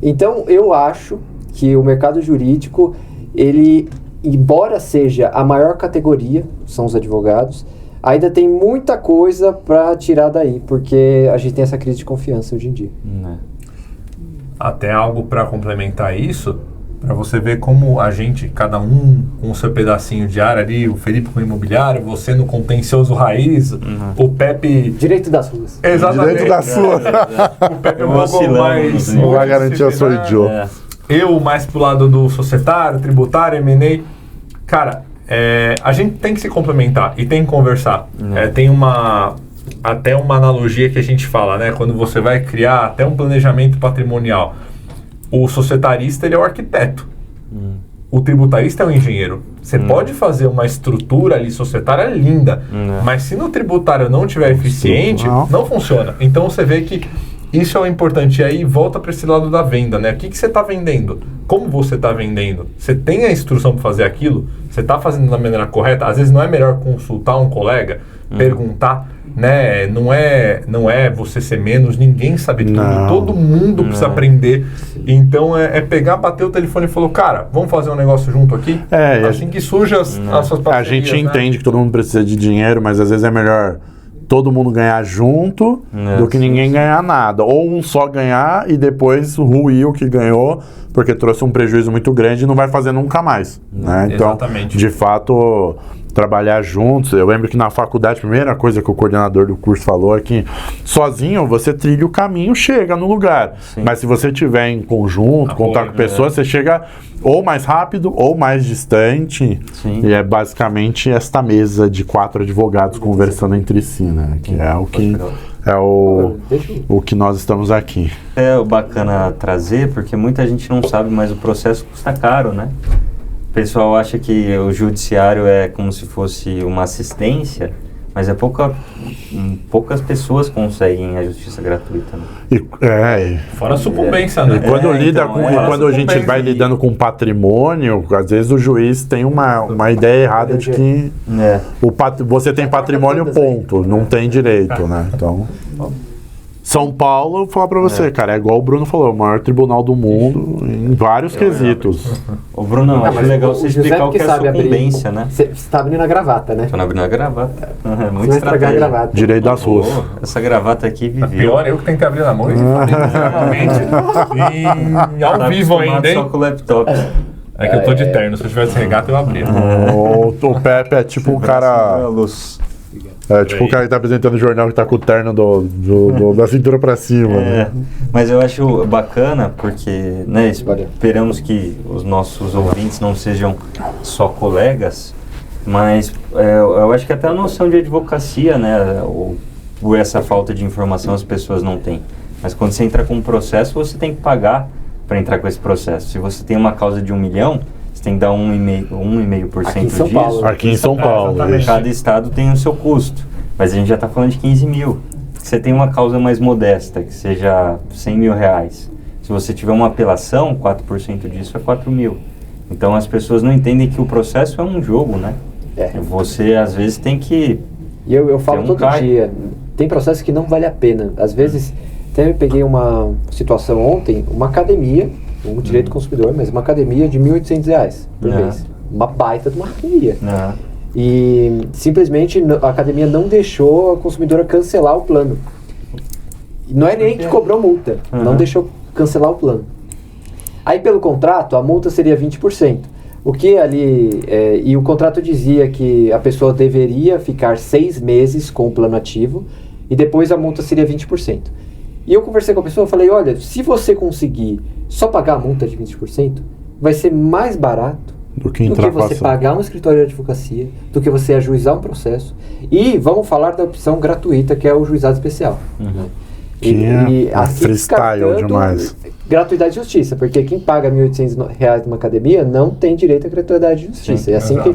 Então, eu acho que o mercado jurídico, ele, embora seja a maior categoria, são os advogados, ainda tem muita coisa para tirar daí, porque a gente tem essa crise de confiança hoje em dia. Até algo para complementar isso, para você ver como a gente, cada um com o seu pedacinho de área ali, o Felipe com o imobiliário, você no contencioso raiz, o Pepe... Direito das ruas. Direito da sua. O Pepe um pouco mais... Não vai garantir a sua idiota. Eu mais pro lado do societário, tributário, M&A. Cara, a gente tem que se complementar e tem que conversar. Tem até uma analogia que a gente fala, né? Quando você vai criar até um planejamento patrimonial, o societarista, ele é o arquiteto. O tributarista é o engenheiro. Você pode fazer uma estrutura ali societária linda, mas se no tributário não tiver eficiente, não funciona. Então você vê que isso é o importante. E aí volta para esse lado da venda, né? O que você está vendendo? Como você está vendendo? Você tem a instrução para fazer aquilo? Você está fazendo da maneira correta? Às vezes não é melhor consultar um colega, perguntar, né? Não é você ser menos, ninguém sabe tudo, todo mundo precisa aprender. Então é pegar, bater o telefone e falar, cara, vamos fazer um negócio junto aqui? Assim que surge as suas parcerias. A gente entende que todo mundo precisa de dinheiro, mas às vezes é melhor todo mundo ganhar junto do que ninguém ganhar nada. Ou um só ganhar e depois ruir o que ganhou, porque trouxe um prejuízo muito grande e não vai fazer nunca mais. Né? Então, exatamente. De fato, trabalhar juntos. Eu lembro que na faculdade, a primeira coisa que o coordenador do curso falou é que sozinho você trilha o caminho, chega no lugar. Sim. Mas se você estiver em conjunto, contar com pessoas, você chega ou mais rápido ou mais distante. Sim. E é basicamente esta mesa de 4 advogados conversando entre si, né? Que é o que o que nós estamos aqui. É bacana trazer, porque muita gente não sabe, mas o processo custa caro, né? O pessoal acha que o judiciário é como se fosse uma assistência, mas poucas pessoas conseguem a justiça gratuita. Né? Fora a sucumbência, né? E quando a gente vai lidando com patrimônio, às vezes o juiz tem uma ideia errada de que você tem patrimônio, ponto, não tem direito, né? Então... São Paulo, eu vou falar pra você, cara, é igual o Bruno falou, o maior tribunal do mundo em vários quesitos. Ô Bruno, eu acho legal você explicar o que é a sucumbência, né? Você tá abrindo a gravata, né? Tô abrindo a gravata. É muito estratégia. Gravata. Direito das ruas. Essa gravata aqui viveu. Pior, eu que tentei abrir na mão e e ao vivo ainda, hein? Só com o laptop. É que eu tô de terno, se eu tivesse regata eu abria. O Pepe é tipo o cara... É tipo o cara que tá apresentando o jornal que tá com o terno da cintura pra cima, né? Mas eu acho bacana porque, né, esperamos que os nossos ouvintes não sejam só colegas, mas eu acho que até a noção de advocacia, né, ou essa falta de informação as pessoas não têm. Mas quando você entra com um processo, você tem que pagar para entrar com esse processo. Se você tem uma causa de 1 milhão, você tem que dar 1,5% disso. Aqui em São Paulo. Cada estado tem o seu custo. Mas a gente já está falando de 15 mil. Você tem uma causa mais modesta, que seja 100 mil reais. Se você tiver uma apelação, 4% disso é 4 mil. Então as pessoas não entendem que o processo é um jogo, né? Você às vezes tem que... E eu falo todo dia, tem processo que não vale a pena. Às vezes, até eu peguei uma situação ontem, uma academia, um direito do consumidor, mas uma academia de R$ 1.800 por mês. Uma baita de uma academia. E simplesmente a academia não deixou a consumidora cancelar o plano. Não é nem que cobrou multa, não deixou cancelar o plano. Aí pelo contrato, a multa seria 20%. O que ali... e o contrato dizia que a pessoa deveria ficar 6 meses com o plano ativo e depois a multa seria 20%. E eu conversei com a pessoa e falei, olha, se você conseguir só pagar a multa de 20%, vai ser mais barato do que você pagar um escritório de advocacia, do que você ajuizar um processo. E vamos falar da opção gratuita, que é o juizado especial. E assim, freestyle demais. Gratuidade de justiça, porque quem paga R$ 1.800 numa academia não tem direito à gratuidade de justiça. Sim, é assim que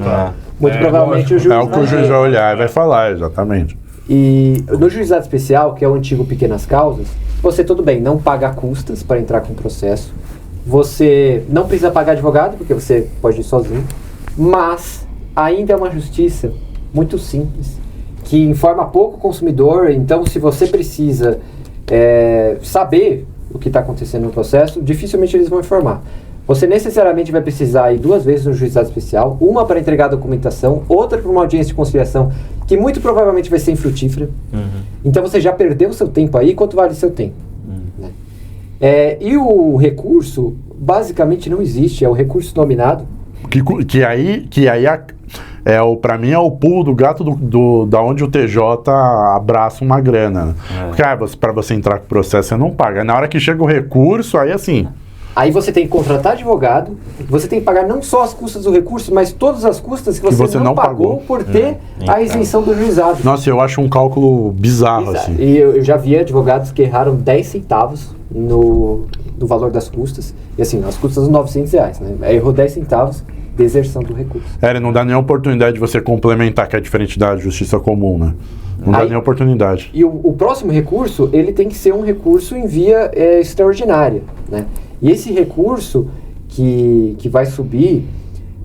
muito provavelmente o juiz... É o que o juiz vai olhar e vai falar, exatamente. E no juizado especial, que é o antigo pequenas causas, você, tudo bem, não paga custas para entrar com o processo, você não precisa pagar advogado, porque você pode ir sozinho, mas ainda é uma justiça muito simples, que informa pouco o consumidor. Então, se você precisa saber o que está acontecendo no processo, dificilmente eles vão informar. Você necessariamente vai precisar ir 2 vezes no juizado especial, uma para entregar a documentação, outra para uma audiência de conciliação, que muito provavelmente vai ser infrutífera. Então você já perdeu o seu tempo aí. Quanto vale o seu tempo? Né? E o recurso, basicamente, não existe. É o recurso nominado. Que aí para mim é o pulo do gato da onde o TJ abraça uma grana. Porque para você entrar com o processo, você não paga. Na hora que chega o recurso, aí assim... Aí você tem que contratar advogado, você tem que pagar não só as custas do recurso, mas todas as custas que você não pagou por ter a isenção do juizado. Nossa, eu acho um cálculo bizarro. Assim. E eu já vi advogados que erraram 10 centavos no valor das custas. E assim, as custas são R$900, né? Aí errou 10 centavos de exerção do recurso. Não dá nem a oportunidade de você complementar, que é diferente da justiça comum, né? Não dá nem a oportunidade. E o próximo recurso, ele tem que ser um recurso em via extraordinária, né? E esse recurso que vai subir,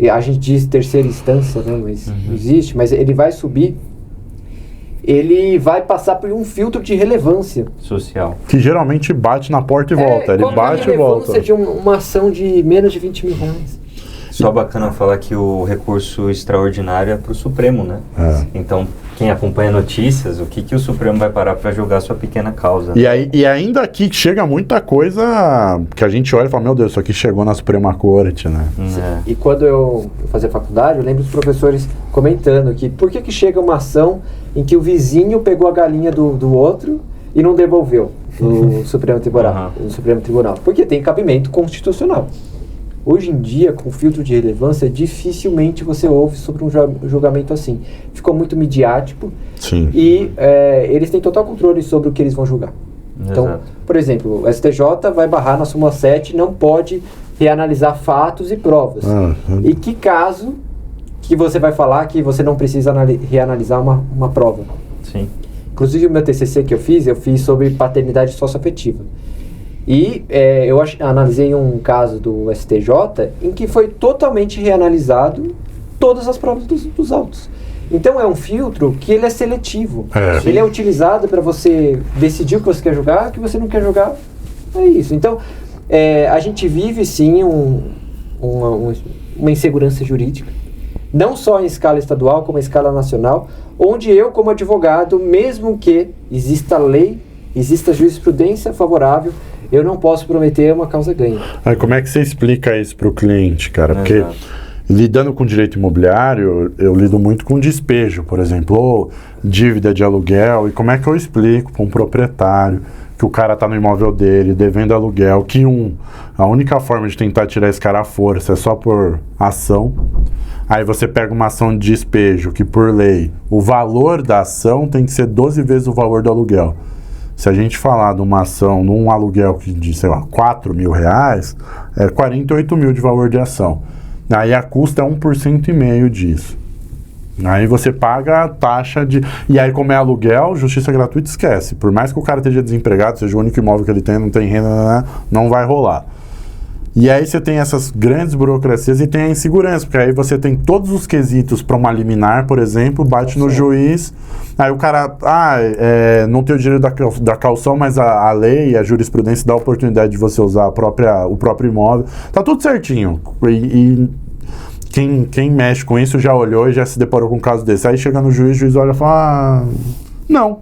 a gente diz terceira instância, né? Mas não existe, mas ele vai subir, ele vai passar por um filtro de relevância social. Que geralmente bate na porta e volta. Ele bate e volta. A relevância de uma ação de menos de R$20 mil. Só bacana falar que o recurso extraordinário é para o Supremo, né? Então, quem acompanha notícias, o que o Supremo vai parar para julgar sua pequena causa? E ainda aqui chega muita coisa que a gente olha e fala, meu Deus, isso aqui chegou na Suprema Corte, né? E quando eu fazia faculdade, eu lembro dos professores comentando que por que chega uma ação em que o vizinho pegou a galinha do outro e não devolveu no Supremo Tribunal? Porque tem cabimento constitucional. Hoje em dia, com filtro de relevância, dificilmente você ouve sobre um julgamento assim. Ficou muito midiático. Sim. E eles têm total controle sobre o que eles vão julgar. Então, por exemplo, o STJ vai barrar na súmula 7, não pode reanalisar fatos e provas. E que caso que você vai falar que você não precisa reanalisar uma prova? Sim. Inclusive, o meu TCC que eu fiz sobre paternidade socioafetiva. E eu analisei um caso do STJ em que foi totalmente reanalisado todas as provas dos autos. Então é um filtro que ele é seletivo. Ele é utilizado para você decidir o que você quer julgar, o que você não quer julgar. É isso. Então a gente vive sim uma insegurança jurídica, não só em escala estadual como em escala nacional, onde eu, como advogado, mesmo que exista lei, exista jurisprudência favorável, eu não posso prometer uma causa ganha. Como é que você explica isso para o cliente, cara? Porque lidando com direito imobiliário, eu lido muito com despejo, por exemplo, ou dívida de aluguel. E como é que eu explico para um proprietário que o cara está no imóvel dele, devendo aluguel, que a única forma de tentar tirar esse cara à força é só por ação. Aí você pega uma ação de despejo, que por lei, o valor da ação tem que ser 12 vezes o valor do aluguel. Se a gente falar de uma ação, num aluguel de, sei lá, R$4 mil, é 48 mil de valor de ação. Aí a custa é 1,5% disso. Aí você paga a taxa de... E aí, como é aluguel, justiça gratuita, esquece. Por mais que o cara esteja desempregado, seja o único imóvel que ele tem, não tem renda, não vai rolar. E aí você tem essas grandes burocracias e tem a insegurança, porque aí você tem todos os quesitos para uma liminar, por exemplo, bate no juiz, aí o cara, não tem o direito da caução, mas a lei, a jurisprudência dá a oportunidade de você usar o próprio imóvel. Tá tudo certinho. E quem mexe com isso já olhou e já se deparou com um caso desse. Aí chega no juiz, o juiz olha e fala, não.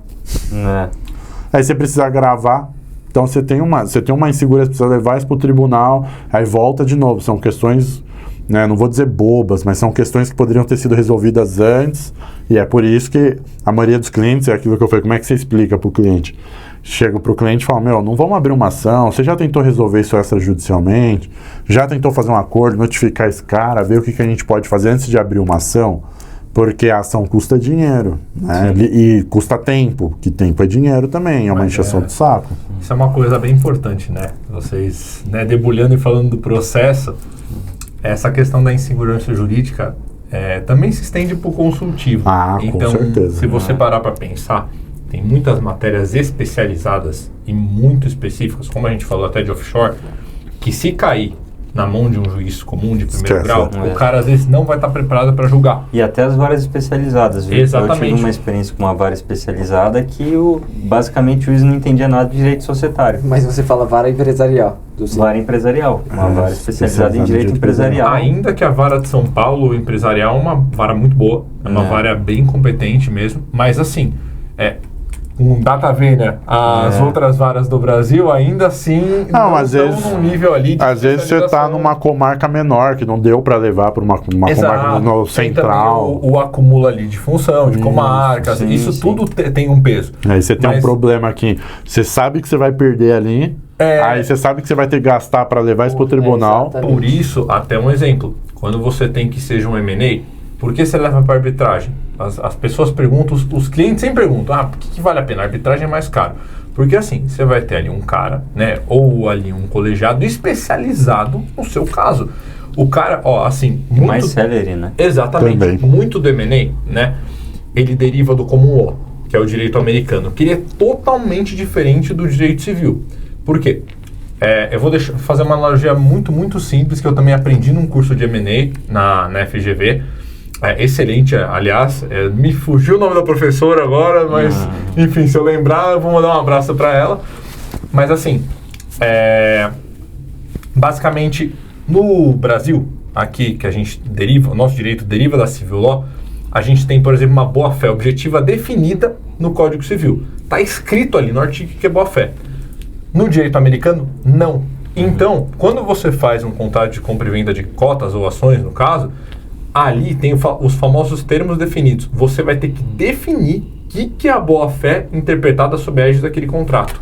Aí você precisa gravar. Então você tem uma insegurança, precisa levar isso para o tribunal, aí volta de novo. São questões, né, não vou dizer bobas, mas são questões que poderiam ter sido resolvidas antes, e é por isso que a maioria dos clientes, é aquilo que eu falei, como é que você explica para o cliente? Chega para o cliente e fala, não vamos abrir uma ação, você já tentou resolver isso extrajudicialmente, já tentou fazer um acordo, notificar esse cara, ver o que a gente pode fazer antes de abrir uma ação? Porque a ação custa dinheiro, né? E custa tempo, que tempo é dinheiro também, é uma encheção de saco. Isso é uma coisa bem importante, né? Vocês, debulhando e falando do processo, essa questão da insegurança jurídica também se estende para o consultivo. Com certeza. Se você parar para pensar, tem muitas matérias especializadas e muito específicas, como a gente falou até de offshore, que se cair na mão de um juiz comum de primeiro Esquece. grau, o cara às vezes não vai estar preparado para julgar. E até as varas especializadas, viu? Exatamente. Eu tive uma experiência com uma vara especializada que basicamente o juiz não entendia nada de direito societário. Mas você fala vara empresarial. Vara empresarial, uma vara especializada em direito empresarial. Ainda que a vara de São Paulo empresarial é uma vara muito boa, é uma vara bem competente mesmo, mas assim, com data vênia, as outras varas do Brasil ainda assim não às vezes, num nível ali de às vezes você tá numa comarca menor que não deu para levar para uma comarca no central. O acúmulo ali de função, de comarcas, sim, isso sim. tudo tem um peso. Aí você tem um problema aqui, você sabe que você vai perder ali, aí você sabe que você vai ter que gastar para levar isso pro tribunal. Por isso, até um exemplo, quando você tem que seja um M&A, por que você leva para arbitragem? As pessoas perguntam, os clientes sempre perguntam, por que vale a pena? A arbitragem é mais caro. Porque assim, você vai ter ali um cara, né, ou ali um colegiado especializado no seu caso. O cara, assim... Muito, mais celery, né? Exatamente. Também. Muito do M&A, né, ele deriva do common law, que é o direito americano, que ele é totalmente diferente do direito civil. Por quê? Eu vou fazer uma analogia muito, muito simples, que eu também aprendi num curso de M&A na FGV. Excelente, aliás, me fugiu o nome da professora agora, mas enfim, se eu lembrar eu vou mandar um abraço para ela. Mas assim, basicamente no Brasil, aqui que a gente deriva, o nosso direito deriva da civil law, a gente tem, por exemplo, uma boa-fé objetiva definida no Código Civil. Está escrito ali no artigo que é boa-fé. No direito americano, não. Então, quando você faz um contrato de compra e venda de cotas ou ações, no caso, ali tem os famosos termos definidos. Você vai ter que definir o que é a boa-fé interpretada sob a égide daquele contrato.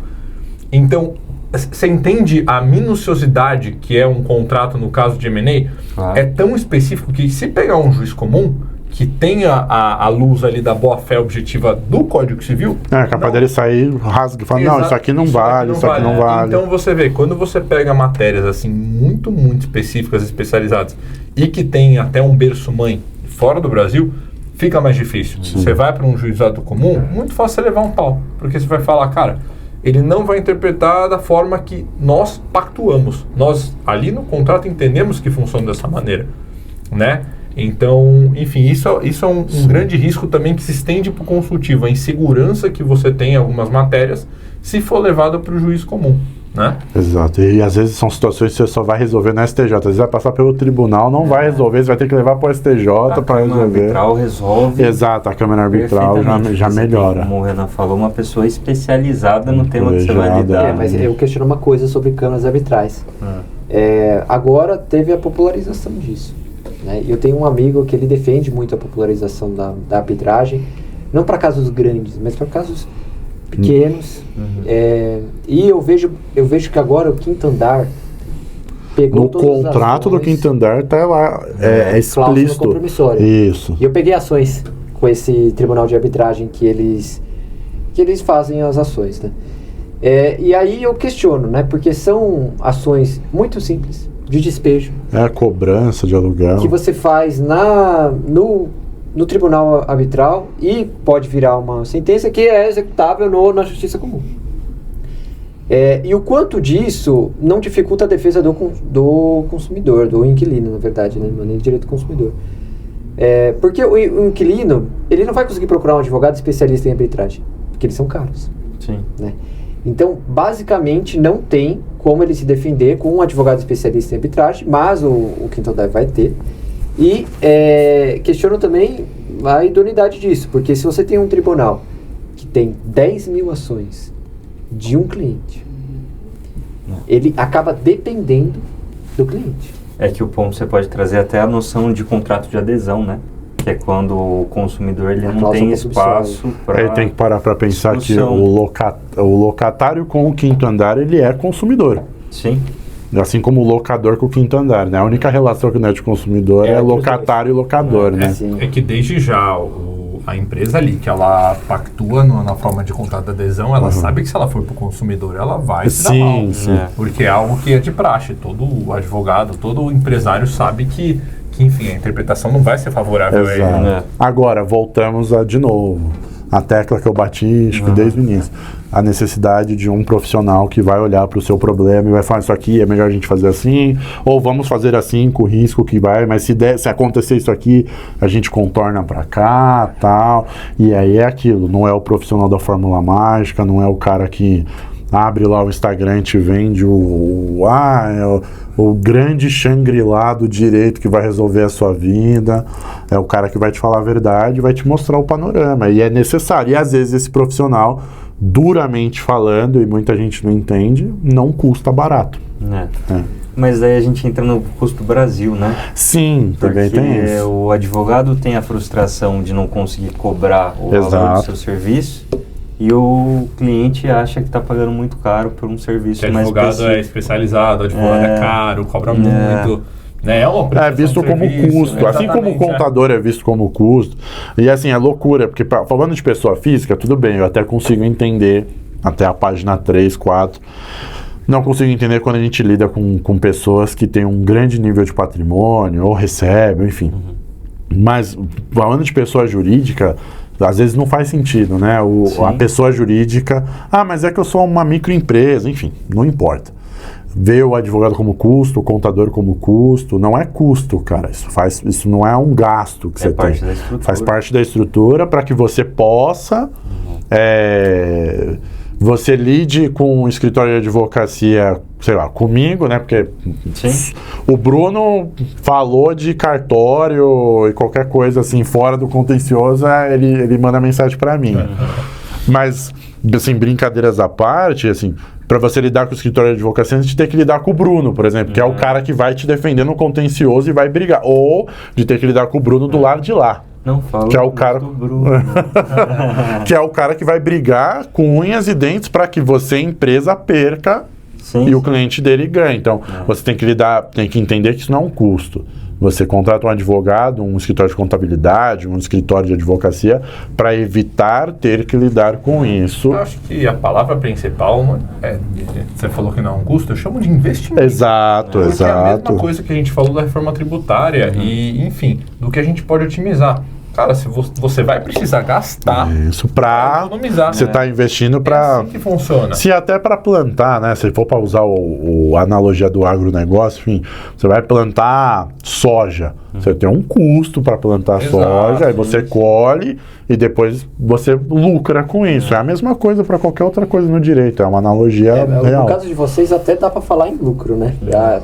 Então, você entende a minuciosidade que é um contrato no caso de M&A? Claro. É tão específico que se pegar um juiz comum que tenha a luz ali da boa-fé objetiva do Código Civil... É capaz dele sair, rasga e falar, não, isso aqui não vale, isso aqui não vale. Então você vê, quando você pega matérias assim muito, muito específicas, especializadas, e que tem até um berço-mãe fora do Brasil, fica mais difícil. Você vai para um juizado comum, muito fácil você levar um pau, porque você vai falar, cara, ele não vai interpretar da forma que nós pactuamos. Nós, ali no contrato, entendemos que funciona dessa maneira, né? Então, enfim, isso é um grande risco também que se estende para o consultivo, a insegurança que você tem em algumas matérias, se for levado para o juiz comum, né? Exato, e às vezes são situações que você só vai resolver no STJ, às vezes vai passar pelo tribunal, não vai resolver, você vai ter que levar para o STJ para resolver. A Câmara Arbitral resolve. Exato, a Câmara Arbitral já melhora. Como o Renan falou, uma pessoa especializada no tema que você vai lidar. Mas eu questiono uma coisa sobre câmaras arbitrais. Agora teve a popularização disso. Né? Eu tenho um amigo que ele defende muito a popularização da arbitragem, não para casos grandes, mas para casos pequenos. E eu vejo que agora o Quinto Andar pegou no contrato do Quinto Andar está lá, é explícito. Compromissória. Isso. E eu peguei ações com esse tribunal de arbitragem que eles fazem as ações, né? E aí eu questiono, né? Porque são ações muito simples, de despejo. É a cobrança de aluguel. Que você faz no tribunal arbitral e pode virar uma sentença que é executável na justiça comum. E o quanto disso não dificulta a defesa do consumidor, do inquilino, na verdade, né? Não é nem direito do consumidor. Porque o inquilino, ele não vai conseguir procurar um advogado especialista em arbitragem, porque eles são caros. Sim. Né? Então, basicamente, não tem como ele se defender com um advogado especialista em arbitragem, mas o Quinto Andar vai ter. E questiono também a idoneidade disso, porque se você tem um tribunal que tem 10 mil ações de um cliente, ele acaba dependendo do cliente. É que o ponto você pode trazer até a noção de contrato de adesão, né? Que é quando o consumidor ele não tem espaço para... Ele tem que parar para pensar que o locatário com o Quinto Andar, ele é consumidor. Sim. Assim como o locador com o Quinto Andar, né? A única relação que não é de consumidor é locatário e locador, né? É que desde já a empresa ali, que ela pactua na forma de contrato de adesão, ela sabe que se ela for para o consumidor, ela vai se dar mal. Sim. Porque é algo que é de praxe. Todo advogado, todo empresário sabe que enfim, a interpretação não vai ser favorável a ele. Agora, voltamos de novo. a tecla que eu bati, acho que desde o início. A necessidade de um profissional que vai olhar para o seu problema e vai falar, isso aqui é melhor a gente fazer assim, ou vamos fazer assim com o risco que vai, mas se acontecer isso aqui, a gente contorna para cá, tal. E aí é aquilo, não é o profissional da fórmula mágica, não é o cara que abre lá o Instagram e te vende o grande Shangri-La do direito que vai resolver a sua vida. É o cara que vai te falar a verdade, vai te mostrar o panorama. E é necessário. E às vezes esse profissional, duramente falando, e muita gente não entende, não custa barato. Mas daí a gente entra no custo Brasil, né? Sim, também tem isso. Porque o advogado tem a frustração de não conseguir cobrar o valor do seu serviço. E o cliente acha que está pagando muito caro por um serviço mais específico. Advogado é especializado, advogado é caro, cobra muito. Né? É visto como custo, né? Assim como o contador é visto como custo. E assim, é loucura, porque falando de pessoa física, tudo bem, eu até consigo entender, até a página 3, 4. Não consigo entender quando a gente lida com pessoas que têm um grande nível de patrimônio, ou recebem, enfim. Mas falando de pessoa jurídica, às vezes não faz sentido, né? A pessoa jurídica, mas é que eu sou uma microempresa, enfim, não importa. Vê o advogado como custo, o contador como custo, não é custo, cara, isso não é um gasto que você tem. Faz parte da estrutura para que você possa, você lide com um escritório de advocacia, sei lá, comigo, né? Porque o Bruno falou de cartório e qualquer coisa assim, fora do contencioso, ele manda mensagem para mim. Mas, assim, brincadeiras à parte, assim, para você lidar com o escritório de advocacia, a gente tem que lidar com o Bruno, por exemplo, que é o cara que vai te defender no contencioso e vai brigar. Ou de ter que lidar com o Bruno do lado de lá. Não fala que é o cara Bruno. que é o cara que vai brigar com unhas e dentes para que você, empresa, perca e o cliente dele ganhe. Então, você tem que entender que isso não é um custo. Você contrata um advogado, um escritório de contabilidade, um escritório de advocacia para evitar ter que lidar com isso. Eu acho que a palavra principal você falou que não é um custo, eu chamo de investimento. Exato. É a mesma coisa que a gente falou da reforma tributária e, enfim, do que a gente pode otimizar. Cara, se você vai precisar gastar isso para economizar. Você está investindo para... É assim que funciona. Se até para plantar, né? Se for para usar a analogia do agronegócio, enfim, você vai plantar soja. Você tem um custo para plantar soja, aí você colhe e depois você lucra com isso. É a mesma coisa para qualquer outra coisa no direito, é uma analogia real. No caso de vocês até dá para falar em lucro, né?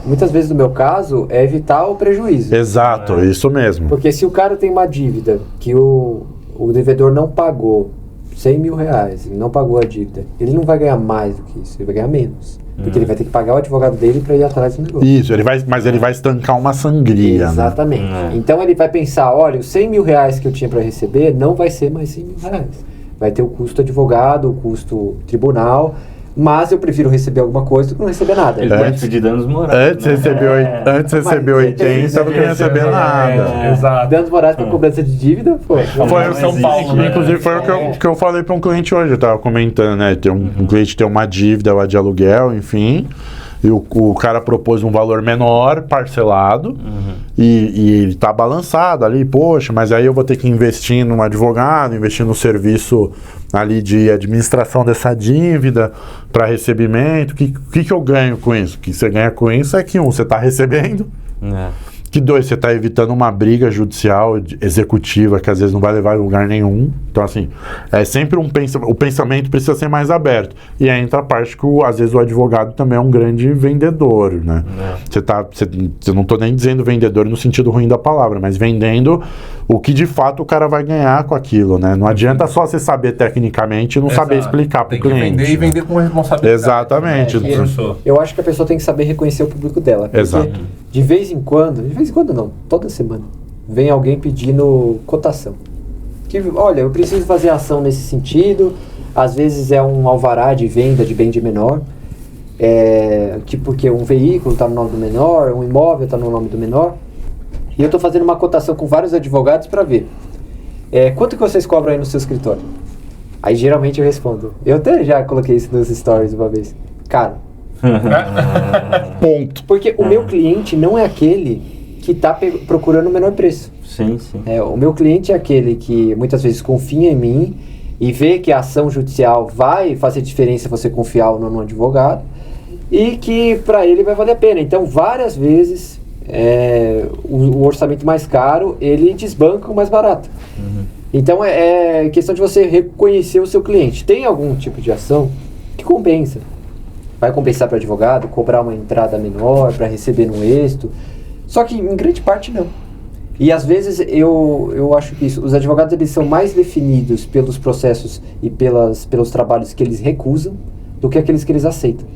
Muitas vezes no meu caso é evitar o prejuízo. Exato, isso mesmo. Porque se o cara tem uma dívida que o devedor não pagou 100 mil reais, ele não pagou a dívida, ele não vai ganhar mais do que isso, ele vai ganhar menos. Porque ele vai ter que pagar o advogado dele para ir atrás do negócio. Isso, mas ele vai estancar uma sangria. Exatamente. Né? Então ele vai pensar, olha, os 100 mil reais que eu tinha para receber não vai ser mais 100 mil reais. Vai ter o custo advogado, o custo tribunal, mas eu prefiro receber alguma coisa do que não receber nada. Ele pode pedir danos morais. Antes recebeu 80 do que receber nada. Exato. Danos morais para cobrança de dívida, Foi em São Paulo, né? Inclusive foi o que eu falei para um cliente hoje, eu estava comentando, né? Um cliente tem uma dívida lá de aluguel, enfim, e o cara propôs um valor menor, parcelado, e ele tá balançado ali, poxa, mas aí eu vou ter que investir num advogado, investir no serviço ali de administração dessa dívida para recebimento. O que eu ganho com isso? O que você ganha com isso é que, você está recebendo, que 2, você está evitando uma briga judicial executiva que às vezes não vai levar a lugar nenhum. Então, assim, é sempre o pensamento precisa ser mais aberto. E aí entra a parte que, às vezes, o advogado também é um grande vendedor, né? Eu não estou nem dizendo vendedor no sentido ruim da palavra, mas vendendo o que, de fato, o cara vai ganhar com aquilo, né? Não adianta só você saber tecnicamente e não saber explicar para o cliente. Tem que vender e vender com responsabilidade. Exatamente. Eu acho que a pessoa tem que saber reconhecer o público dela. Exato. De vez em quando não, toda semana, vem alguém pedindo cotação. Olha, eu preciso fazer ação nesse sentido, às vezes é um alvará de venda de bem de menor, porque um veículo está no nome do menor, um imóvel está no nome do menor, e eu estou fazendo uma cotação com vários advogados para ver. Quanto que vocês cobram aí no seu escritório? Aí geralmente eu respondo. Eu até já coloquei isso nos stories uma vez. Caro. Ponto. Porque o meu cliente não é aquele que está procurando o menor preço. Sim. O meu cliente é aquele que muitas vezes confia em mim e vê que a ação judicial vai fazer diferença você confiar ou não no advogado, e que para ele vai valer a pena. Então, várias vezes, o orçamento mais caro, ele desbanca o mais barato. Então, é questão de você reconhecer o seu cliente. Tem algum tipo de ação que compensa. Vai compensar para o advogado, cobrar uma entrada menor para receber no êxito. Só que, em grande parte, não. E, às vezes, eu acho que os advogados eles são mais definidos pelos processos e pelos trabalhos que eles recusam do que aqueles que eles aceitam.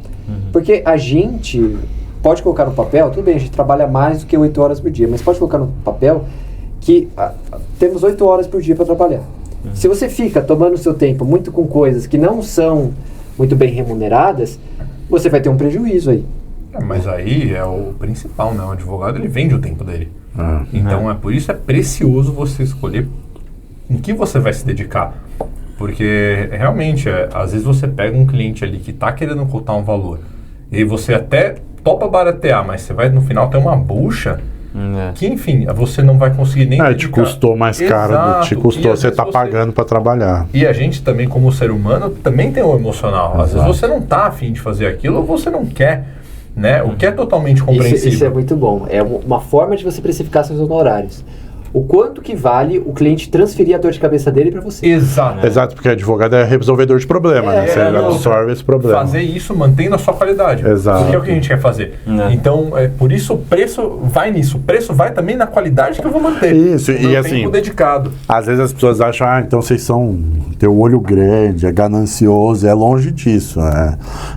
Porque a gente pode colocar no papel, tudo bem, a gente trabalha mais do que 8 horas por dia, mas pode colocar no papel que temos 8 horas por dia para trabalhar. Se você fica tomando o seu tempo muito com coisas que não são muito bem remuneradas, você vai ter um prejuízo aí. Mas aí é o principal, né? O advogado, ele vende o tempo dele. Então, por isso é precioso você escolher em que você vai se dedicar. Porque, realmente, às vezes você pega um cliente ali que está querendo cotar um valor e você até topa baratear, mas você vai, no final, ter uma bucha que, enfim, você não vai conseguir nem dedicar. Te custou mais caro, te custou, você tá pagando para trabalhar. E a gente também, como ser humano, também tem o emocional. Às vezes você não tá afim de fazer aquilo ou você não quer, né? O que é totalmente compreensível. Isso é muito bom. É uma forma de você precificar seus honorários. O quanto que vale o cliente transferir a dor de cabeça dele para você. Exato. Exato, porque advogado é resolvedor de problema, né? Você absorve esse problema. Fazer isso mantendo a sua qualidade. Exato. Porque é o que a gente quer fazer. Então, por isso o preço vai nisso. O preço vai também na qualidade que eu vou manter. Isso, e assim, tempo dedicado. Às vezes as pessoas acham, então vocês tem o olho grande, é ganancioso, é longe disso.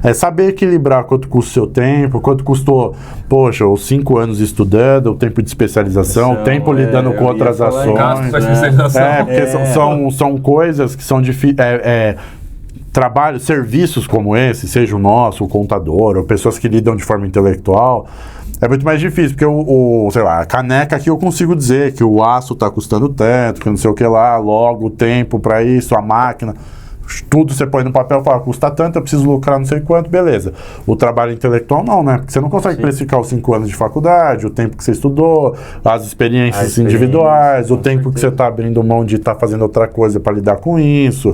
É saber equilibrar quanto custa o seu tempo, quanto custou, poxa, os 5 anos estudando, o tempo de especialização, o tempo lidando com outras ações. Gastos da especialização. Porque são coisas que são difíceis. Trabalhos, serviços como esse, seja o nosso, o contador, ou pessoas que lidam de forma intelectual, é muito mais difícil, porque sei lá, a caneca aqui eu consigo dizer que o aço está custando tanto, que não sei o que lá, logo o tempo para isso, a máquina, tudo você põe no papel e fala, custa tanto, eu preciso lucrar não sei quanto, beleza. O trabalho intelectual não, né? Porque você não consegue precificar os 5 anos de faculdade, o tempo que você estudou, as experiências individuais, o tempo que você está abrindo mão de estar fazendo outra coisa para lidar com isso.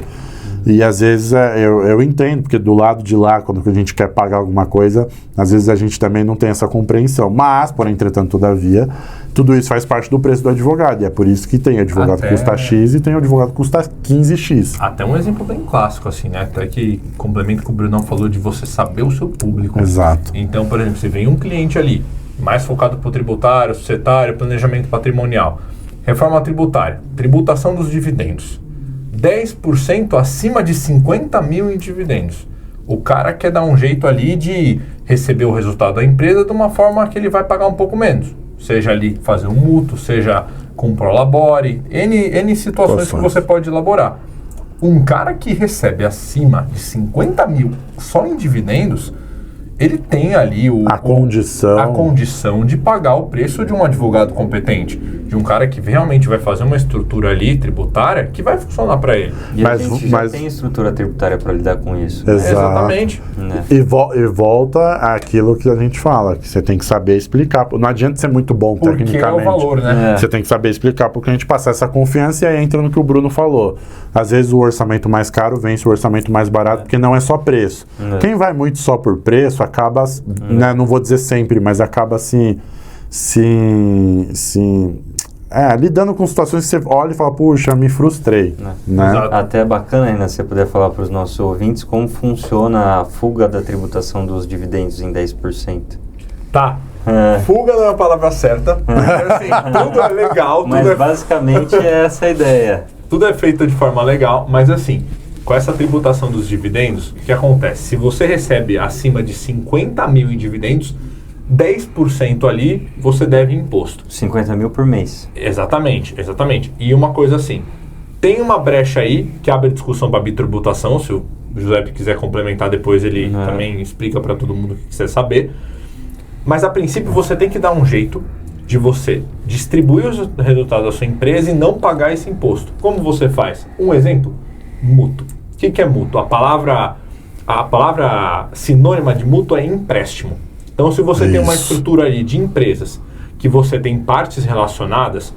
E às vezes eu entendo, porque do lado de lá, quando a gente quer pagar alguma coisa, às vezes a gente também não tem essa compreensão. Mas, porém, entretanto, todavia, tudo isso faz parte do preço do advogado. E é por isso que tem advogado que custa X e tem advogado que custa 15X. Até um exemplo bem clássico, assim, né? Até que complemento que o Brunão falou de você saber o seu público. Exato. Então, por exemplo, se vem um cliente ali, mais focado para o tributário, societário, planejamento patrimonial, reforma tributária, tributação dos dividendos. 10% acima de 50 mil em dividendos. O cara quer dar um jeito ali de receber o resultado da empresa de uma forma que ele vai pagar um pouco menos. Seja ali fazer um mútuo, seja com prolabore, N situações que você pode elaborar. Um cara que recebe acima de 50 mil só em dividendos, ele tem ali a condição de pagar o preço de um advogado competente, de um cara que realmente vai fazer uma estrutura ali tributária que vai funcionar para ele. E a gente já tem estrutura tributária para lidar com isso. Exatamente. Né? E volta àquilo que a gente fala, que você tem que saber explicar. Não adianta ser muito bom tecnicamente. Porque é o valor, né? Você tem que saber explicar para o cliente passar essa confiança, e aí entra no que o Bruno falou. Às vezes o orçamento mais caro vence o orçamento mais barato, porque não é só preço. Quem vai muito só por preço acaba, né, não vou dizer sempre, mas acaba assim, lidando com situações que você olha e fala, puxa, me frustrei. Né? Até é bacana ainda você poder falar para os nossos ouvintes como funciona a fuga da tributação dos dividendos em 10%. Tá. Fuga não é a palavra certa, mas assim, tudo é legal. Mas basicamente é essa a ideia. Tudo é feito de forma legal, mas assim, com essa tributação dos dividendos, o que acontece? Se você recebe acima de 50 mil em dividendos, 10% ali você deve imposto. 50 mil por mês. Exatamente. E uma coisa assim, tem uma brecha aí que abre discussão para bitributação, se o Giuseppe quiser complementar depois, ele também explica para todo mundo o que quiser saber. Mas a princípio você tem que dar um jeito de você distribuir os resultados da sua empresa e não pagar esse imposto. Como você faz? Um exemplo, mútuo. O que é mútuo? A palavra sinônima de mútuo é empréstimo. Então, se você tem uma estrutura ali de empresas que você tem partes relacionadas,